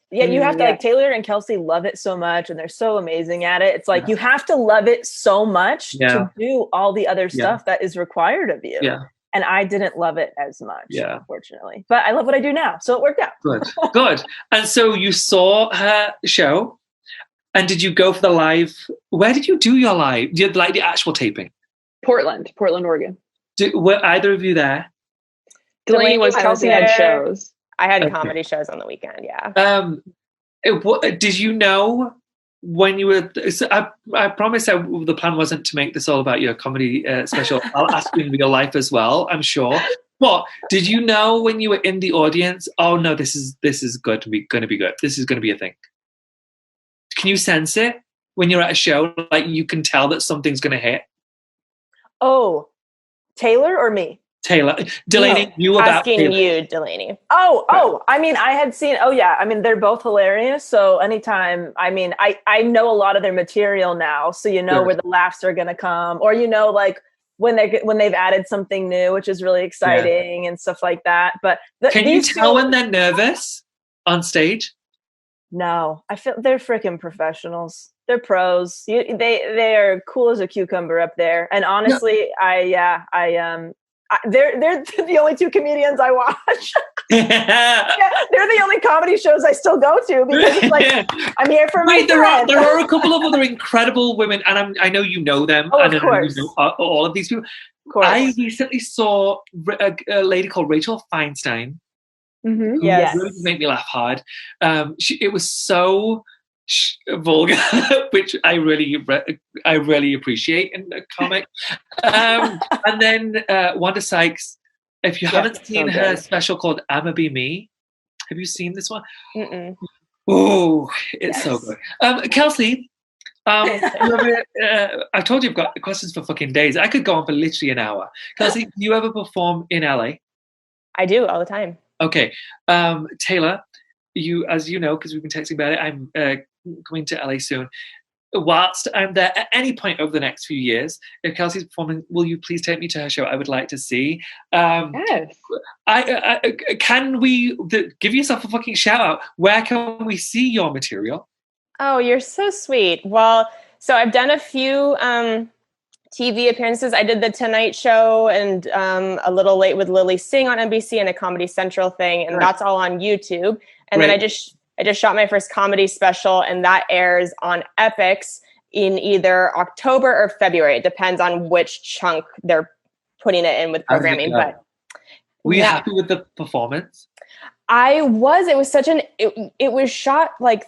Yeah, you have to Taylor and Kelsey love it so much, and they're so amazing at it. It's like you have to love it so much to do all the other stuff that is required of you. Yeah. And I didn't love it as much, unfortunately. But I love what I do now, so it worked out. Good. And so you saw her show, and did you go for the live? Where did you do your live? Like the actual taping? Portland, Oregon. Were either of you there? Delaney was. Kelsey had shows. I had comedy shows on the weekend. Yeah. Did you know when you were? So I promise the plan wasn't to make this all about your comedy special. I'll ask you in real life as well, I'm sure. But did you know when you were in the audience? Oh no, this is going to be good. This is going to be a thing. Can you sense it when you're at a show? Like you can tell that something's going to hit. Oh, Taylor or me? Taylor. Delaney, you about asking you, Delaney. Oh, I mean, I had seen, I mean, they're both hilarious. So anytime, I mean, I know a lot of their material now. So where the laughs are going to come, or, like when they've added something new, which is really exciting and stuff like that. But can you tell when they're nervous on stage? No, I feel they're freaking professionals. They're pros. They are cool as a cucumber up there. And honestly, they're the only two comedians I watch. They're the only comedy shows I still go to, because it's like I'm here for my friend. There are a couple of other incredible women, and I know you know them. Oh, of course. You know all of these people. Of course. I recently saw a lady called Rachel Feinstein. Mm-hmm. Yes, really made me laugh hard. It was so vulgar, which I really appreciate in a comic. And then Wanda Sykes. If you haven't seen her special called "I'ma Be Me," have you seen this one? Oh, it's so good. Kelsey, I told you I've got questions for fucking days. I could go on for literally an hour. Kelsey, do you ever perform in LA? I do all the time. Okay, Taylor, as you know, because we've been texting about it, I'm coming to LA soon. Whilst I'm there at any point over the next few years, if Kelsey's performing, will you please take me to her show? I would like to see. Yes. Can we give yourself a fucking shout out? Where can we see your material? Oh, you're so sweet. Well, so I've done a few TV appearances. I did the Tonight Show and a Little Late with Lily Singh on NBC and a Comedy Central thing, and that's all on YouTube. And then I just shot my first comedy special, and that airs on Epix in either October or February. It depends on which chunk they're putting it in with programming. But were you happy with the performance? I was. It was such it was shot like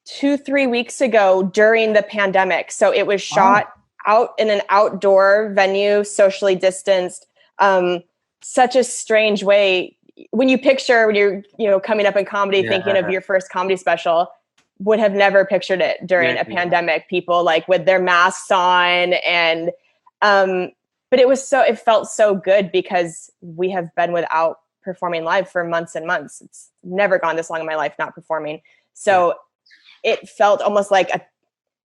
2-3 weeks ago during the pandemic. So it was shot out in an outdoor venue, socially distanced. Such a strange way. When you're coming up in comedy, thinking of your first comedy special, would have never pictured it during a pandemic. People like with their masks on, and but it felt so good because we have been without performing live for months and months. It's never gone this long in my life not performing. So it felt almost like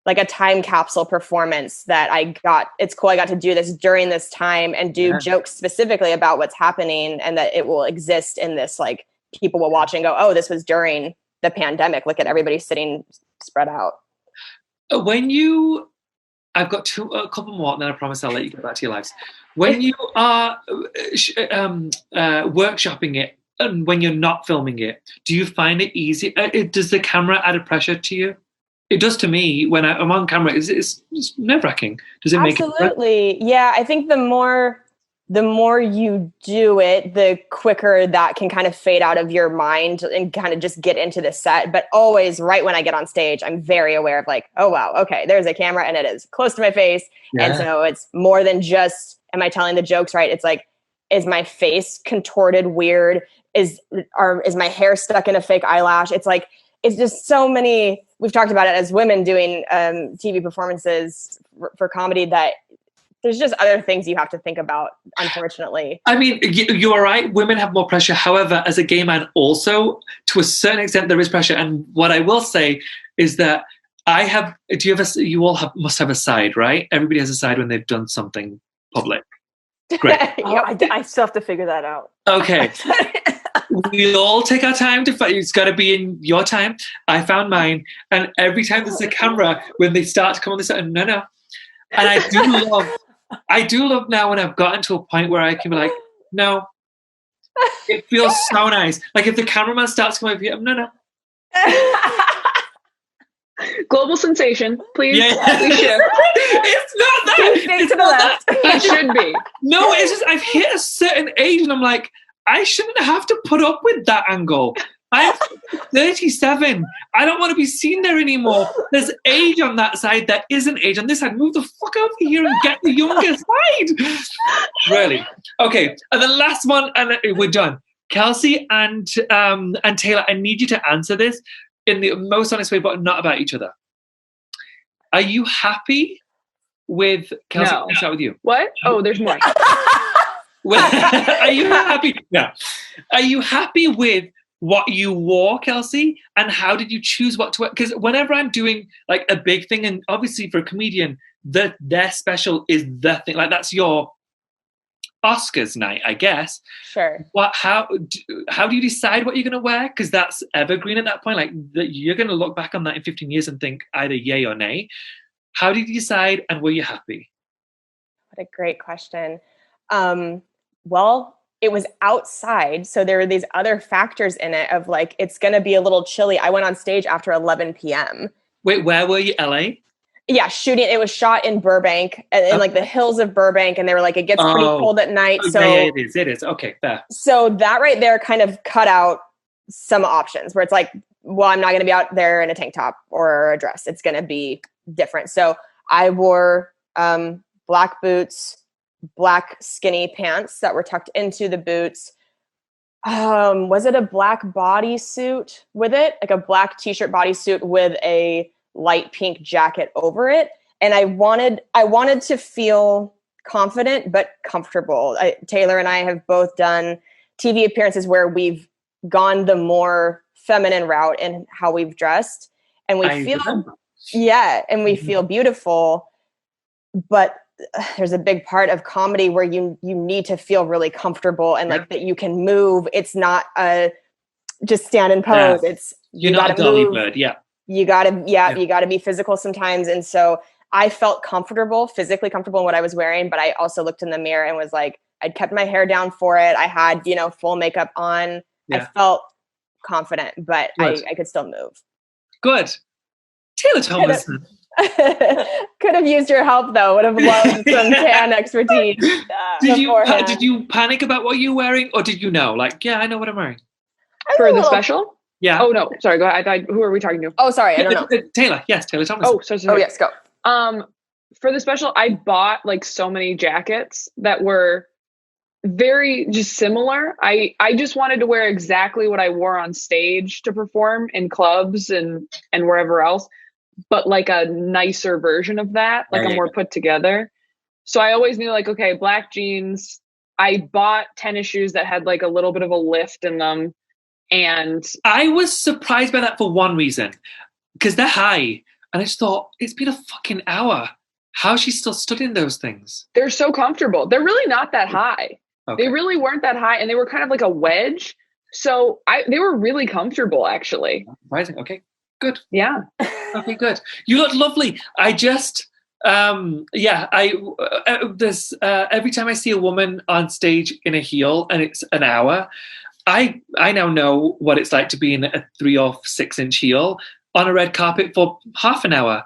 a time capsule performance that I got. It's cool. I got to do this during this time and do jokes specifically about what's happening, and that it will exist in this, like, people will watch and go, oh, this was during the pandemic. Look at everybody sitting spread out. I've got a couple more, and then I promise I'll let you get back to your lives. When you are workshopping it and when you're not filming it, do you find it easy? Does the camera add a pressure to you? It does to me when I'm on camera. It's nerve-wracking. Does it make it? Absolutely. Yeah, I think the more you do it, the quicker that can kind of fade out of your mind and kind of just get into the set. But always, right when I get on stage, I'm very aware of, like, oh, wow, okay, there's a camera and it is close to my face. Yeah. And so it's more than just, am I telling the jokes right? It's like, is my face contorted weird? Is my hair stuck in a fake eyelash? It's like, it's just so many. We've talked about it as women doing TV performances for comedy, that there's just other things you have to think about, unfortunately. I mean, you are right. Women have more pressure. However, as a gay man also, to a certain extent, there is pressure. And what I will say is that must have a side, right? Everybody has a side when they've done something public. Great. I still have to figure that out. Okay. We all take our time to find. It's got to be in your time. I found mine, and every time there's a camera, when they start to come on this, no. And I do love now when I've gotten to a point where I can be like, no. It feels so nice. Like if the cameraman starts coming over here, no. Global sensation, please. Yeah. Please shift. It's not that. It's to the left. It should be. No, it's just I've hit a certain age, and I'm like, I shouldn't have to put up with that angle. I'm 37. I don't want to be seen there anymore. There's age on that side that isn't age on this side. Move the fuck over here and get the younger side. Really? Okay. And the last one, and we're done. Kelsey and Taylor, I need you to answer this in the most honest way, but not about each other. Are you happy with Kelsey? No. I'll start with you. What? Oh, there's more. Are you happy? No. Are you happy with what you wore, Kelsey? And how did you choose what to wear? Because whenever I'm doing like a big thing, and obviously for a comedian, their special is the thing. Like that's your Oscars night, I guess. Sure. How do you decide what you're going to wear? Because that's evergreen at that point. Like you're going to look back on that in 15 years and think either yay or nay. How did you decide, and were you happy? What a great question. Well, it was outside. So there were these other factors in it of like, it's going to be a little chilly. I went on stage after 11 p.m. Wait, where were you? LA? Yeah, shooting. It was shot in Burbank, in like the hills of Burbank. And they were like, it gets pretty cold at night. So yeah, it is. Okay, fair. So that right there kind of cut out some options where it's like, well, I'm not going to be out there in a tank top or a dress. It's going to be different. So I wore black boots, black skinny pants that were tucked into the boots. Was it a black bodysuit with it? Like a black t-shirt bodysuit with a light pink jacket over it. And I wanted to feel confident, but comfortable. Taylor and I have both done TV appearances where we've gone the more feminine route in how we've dressed, and we feel beautiful, but there's a big part of comedy where you need to feel really comfortable and like that you can move. It's not a just stand and pose. It's you're not a dolly bird. Yeah. You gotta be physical sometimes. And so I felt physically comfortable in what I was wearing, but I also looked in the mirror and was like, I'd kept my hair down for it. I had, full makeup on. I felt confident, but I could still move. Good. Taylor Thomas. Could have used your help though. Would have loved some tan expertise. Did you panic about what you were wearing, or did you know? Like, yeah, I know what I'm wearing. For the special? Yeah. Oh no, sorry. Go ahead. Who are we talking to? Oh, sorry. I don't know. Taylor. Yes, Taylor Thomas. Oh, sorry. Oh, yes. Go. For the special, I bought like so many jackets that were very just similar. I just wanted to wear exactly what I wore on stage to perform in clubs and wherever else, but like a nicer version of that, like a more put together. So I always knew like, okay, black jeans. I bought tennis shoes that had like a little bit of a lift in them. And I was surprised by that for one reason, because they're high. And I just thought, it's been a fucking hour. How's she still stood in those things? They're so comfortable. They're really not that high. Okay. They really weren't that high. And they were kind of like a wedge. So they were really comfortable, actually. Surprising. Okay, good. Yeah. Okay, good. You look lovely. I just, there's every time I see a woman on stage in a heel and it's an hour, I now know what it's like to be in a 3 or 6 inch heel on a red carpet for half an hour,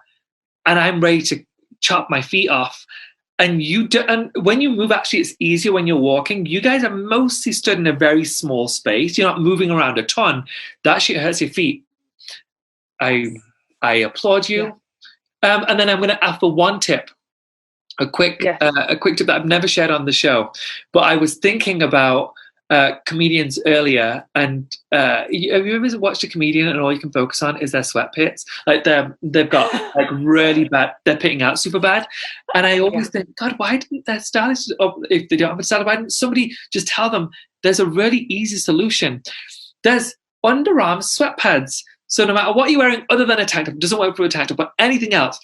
and I'm ready to chop my feet off. And when you move, actually, it's easier when you're walking. You guys are mostly stood in a very small space. You're not moving around a ton. That shit hurts your feet. I applaud you. Yeah. And then I'm going to offer one tip, a quick tip that I've never shared on the show. But I was thinking about comedians earlier, and have you ever watched a comedian and all you can focus on is their sweat pits? Like they've got like really bad, they're pitting out super bad. And I always think, God, why didn't their stylist, if they don't have a stylist, why didn't somebody just tell them there's a really easy solution? There's underarm sweat pads. So no matter what you're wearing other than a tank top, doesn't work for a tank top, but anything else,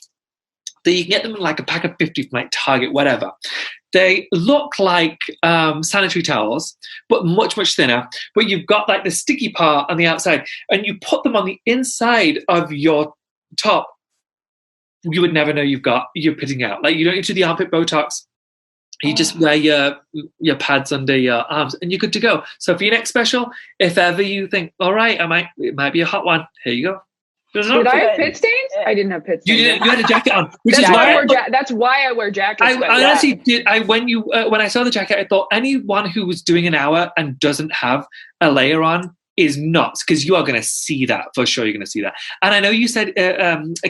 that you can get them in like a pack of 50 from like Target, whatever. They look like sanitary towels, but much, much thinner. But you've got like the sticky part on the outside, and you put them on the inside of your top. You would never know you're pitting out. Like you don't need to do the armpit Botox. You just wear your pads under your arms, and you're good to go. So for your next special, if ever you think, all right, it might be a hot one, here you go. Did I have pit stains? I didn't have pit stains. You didn't. You had a jacket on. That's why I wear jackets. I honestly did. When I saw the jacket, I thought anyone who was doing an hour and doesn't have a layer on is nuts, because you are going to see that for sure. You're going to see that. And I know you said,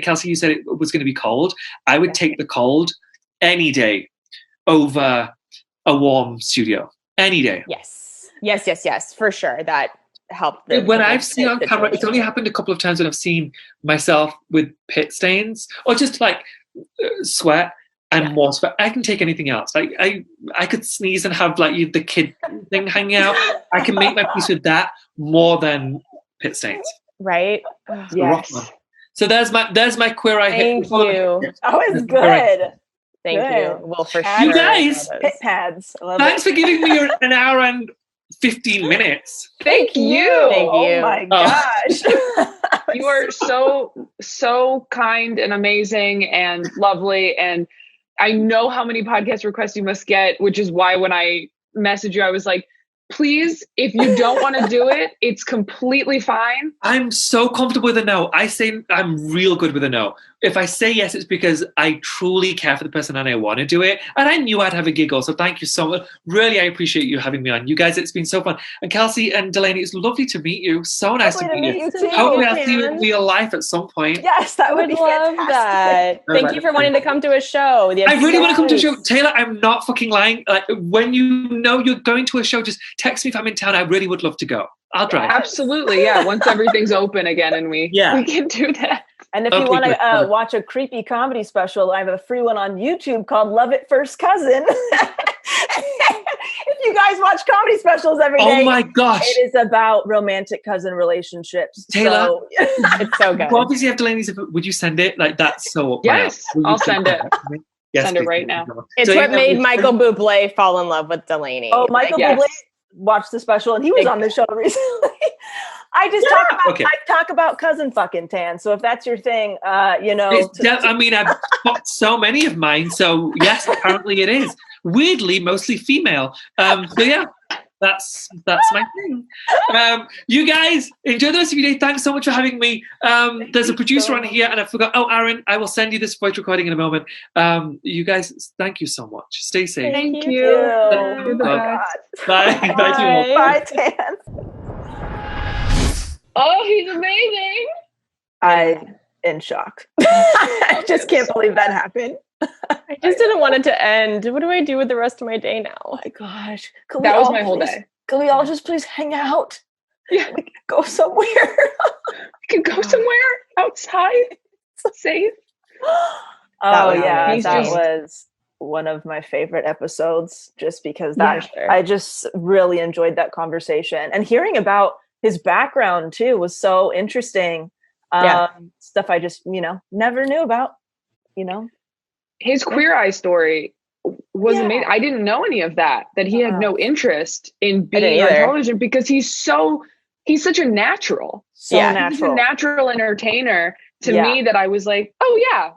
Kelsey, you said it was going to be cold. I would take the cold any day over a warm studio. Any day. Yes, for sure. That helped. When I've seen on camera, it's only happened a couple of times when I've seen myself with pit stains or just like sweat and more sweat. I can take anything else. Like I could sneeze and have like the kid thing hanging out. I can make my peace with that more than pit stains. Right? Yes. So there's my queer eye. Thank you. That was good. Thank you. Well, for sure. You guys, pit pads. Thanks for giving me an hour and 15 minutes. Thank you. Oh my gosh. You are so kind and amazing and lovely. And I know how many podcast requests you must get, which is why when I messaged you, I was like, please, if you don't want to do it, it's completely fine. I'm so comfortable with a no. I say I'm real good with a no. If I say yes, it's because I truly care for the person and I want to do it. And I knew I'd have a giggle. So thank you so much. Really, I appreciate you having me on. You guys, it's been so fun. And Kelsey and Delaney, it's lovely to meet you. So nice to meet you. Too. Hopefully I'll see you in real life at some point. Yes, that would be love fantastic. that. Thank you for wanting to come to a show. I really want to come to a show. Taylor, I'm not fucking lying. Like, when you know you're going to a show, just text me if I'm in town. I really would love to go. I'll drive. Absolutely, yeah. Once everything's open again and we can do that. And if you want to watch a creepy comedy special, I have a free one on YouTube called Love at First Cousin. If you guys watch comedy specials every day. Oh my gosh. It is about romantic cousin relationships. Taylor, So, It's so good. you obviously have Delaney's. Would you send it? Like, that's so up my Yes, alley. Will you I'll please send it. Yes, Send it please. right now. It's So what you- made Michael Bublé fall in love with Delaney. oh, Michael Yes. Bublé watched the special, and he was Big on the show recently. I just Okay. I talk about cousin fucking Tan. So if that's your thing, I mean, I've got so many of mine. So yes, apparently it is. Weirdly, mostly female. So yeah, that's my thing. You guys enjoy the rest of your day. Thanks so much for having me. There's a producer on here, and I forgot. Oh, Aaron, I will send you this voice recording in a moment. You guys, thank you so much. Stay safe. Thank you. You're the best. Bye. Bye to you all. Bye, Tan. Oh, he's amazing. I'm in shock. I just can't believe that happened. I just didn't want it to end. What do I do with the rest of my day now? Oh my gosh. Can That we was all my whole please- day. Can we all just please hang out? Yeah. We can go somewhere. We could go somewhere outside, safe. Oh was yeah, amazing. that was one of my favorite episodes just because Yeah, that sure. I just really enjoyed that conversation, and hearing about his background too was so interesting. Yeah. Stuff I just, never knew about, His Queer Eye story was Yeah. amazing. I didn't know any of that he had no interest in I didn't being on either. television because he's such a natural. so Yeah. He's a natural. natural entertainer to Yeah. me that I was like, oh yeah,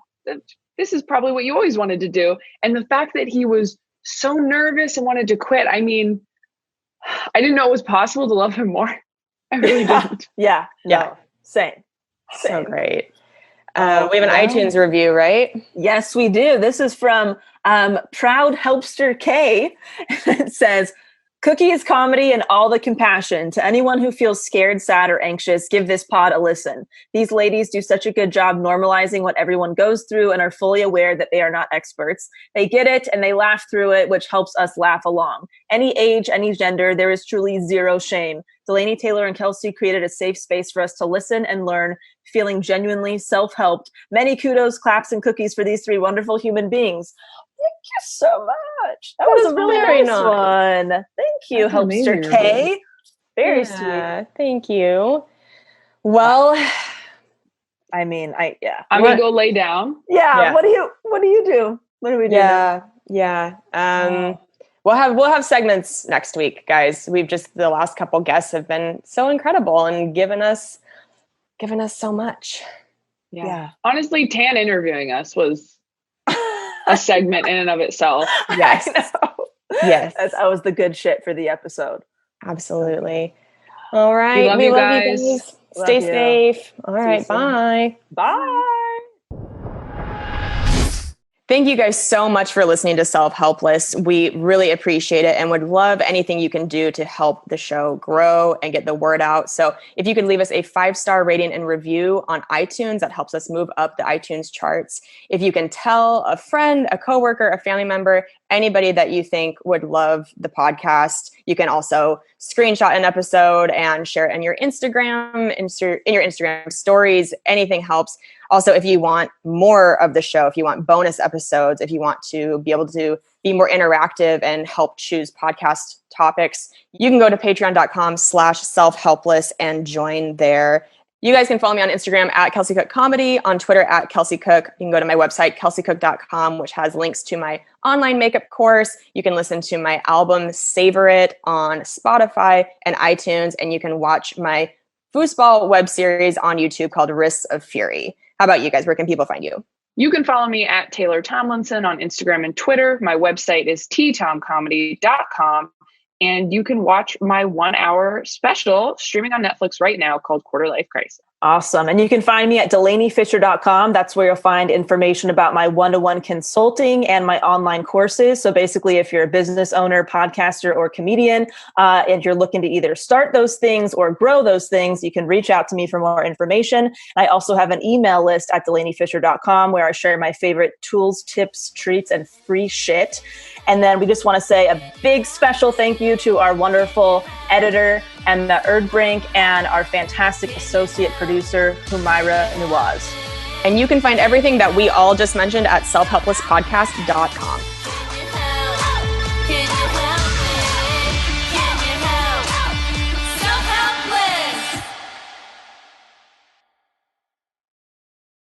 this is probably what you always wanted to do. And the fact that he was so nervous and wanted to quit, I mean, I didn't know it was possible to love him more. I really didn't. Yeah. Yeah. No, same. So great. We have an wow. iTunes review, right? Yes, we do. This is from Proud Helpster K. It says, Cookie is comedy and all the compassion. To anyone who feels scared, sad, or anxious, give this pod a listen. These ladies do such a good job normalizing what everyone goes through and are fully aware that they are not experts. They get it and they laugh through it, which helps us laugh along. Any age, any gender, there is truly zero shame. Delaney, Taylor, and Kelsey created a safe space for us to listen and learn, feeling genuinely self-helped. Many kudos, claps, and cookies for these three wonderful human beings. Thank you so much. That was a really very nice nice. one. Thank you, That's amazing, Helpster K. Very sweet. Yeah, thank you. Well, I mean, I'm going to go lay down. Yeah. What do you do? What do we do? yeah. We'll have segments next week, guys. The last couple guests have been so incredible and given us so much. Yeah. Honestly, Tan interviewing us was a segment in and of itself. Yes. I know. Yes. That was the good shit for the episode. Absolutely. All right. love you guys. Love Stay you. safe. All See you right. soon. Bye. Bye. Thank you guys so much for listening to Self-Helpless. We really appreciate it and would love anything you can do to help the show grow and get the word out. So if you could leave us a 5-star rating and review on iTunes, that helps us move up the iTunes charts. If you can tell a friend, a coworker, a family member, anybody that you think would love the podcast, you can also screenshot an episode and share it in your Instagram, in your Instagram stories. Anything helps. Also, if you want more of the show, if you want bonus episodes, if you want to be able to be more interactive and help choose podcast topics, you can go to patreon.com/selfhelpless and join there. You guys can follow me on Instagram at Kelsey Cook Comedy, on Twitter at Kelsey Cook. You can go to my website, kelseycook.com, which has links to my online makeup course. You can listen to my album, Savor It, on Spotify and iTunes, and you can watch my foosball web series on YouTube called Risks of Fury. How about you guys? Where can people find you? You can follow me at Taylor Tomlinson on Instagram and Twitter. My website is ttomcomedy.com. And you can watch my 1-hour special streaming on Netflix right now called Quarter Life Crisis. Awesome. And you can find me at DelaneyFisher.com. That's where you'll find information about my one-to-one consulting and my online courses. So basically, if you're a business owner, podcaster, or comedian, and you're looking to either start those things or grow those things, you can reach out to me for more information. I also have an email list at DelaneyFisher.com where I share my favorite tools, tips, treats, and free shit. And then we just want to say a big special thank you to our wonderful editor, Emma Erdbrink, and our fantastic associate producer, Humaira Nawaz. And you can find everything that we all just mentioned at selfhelplesspodcast.com.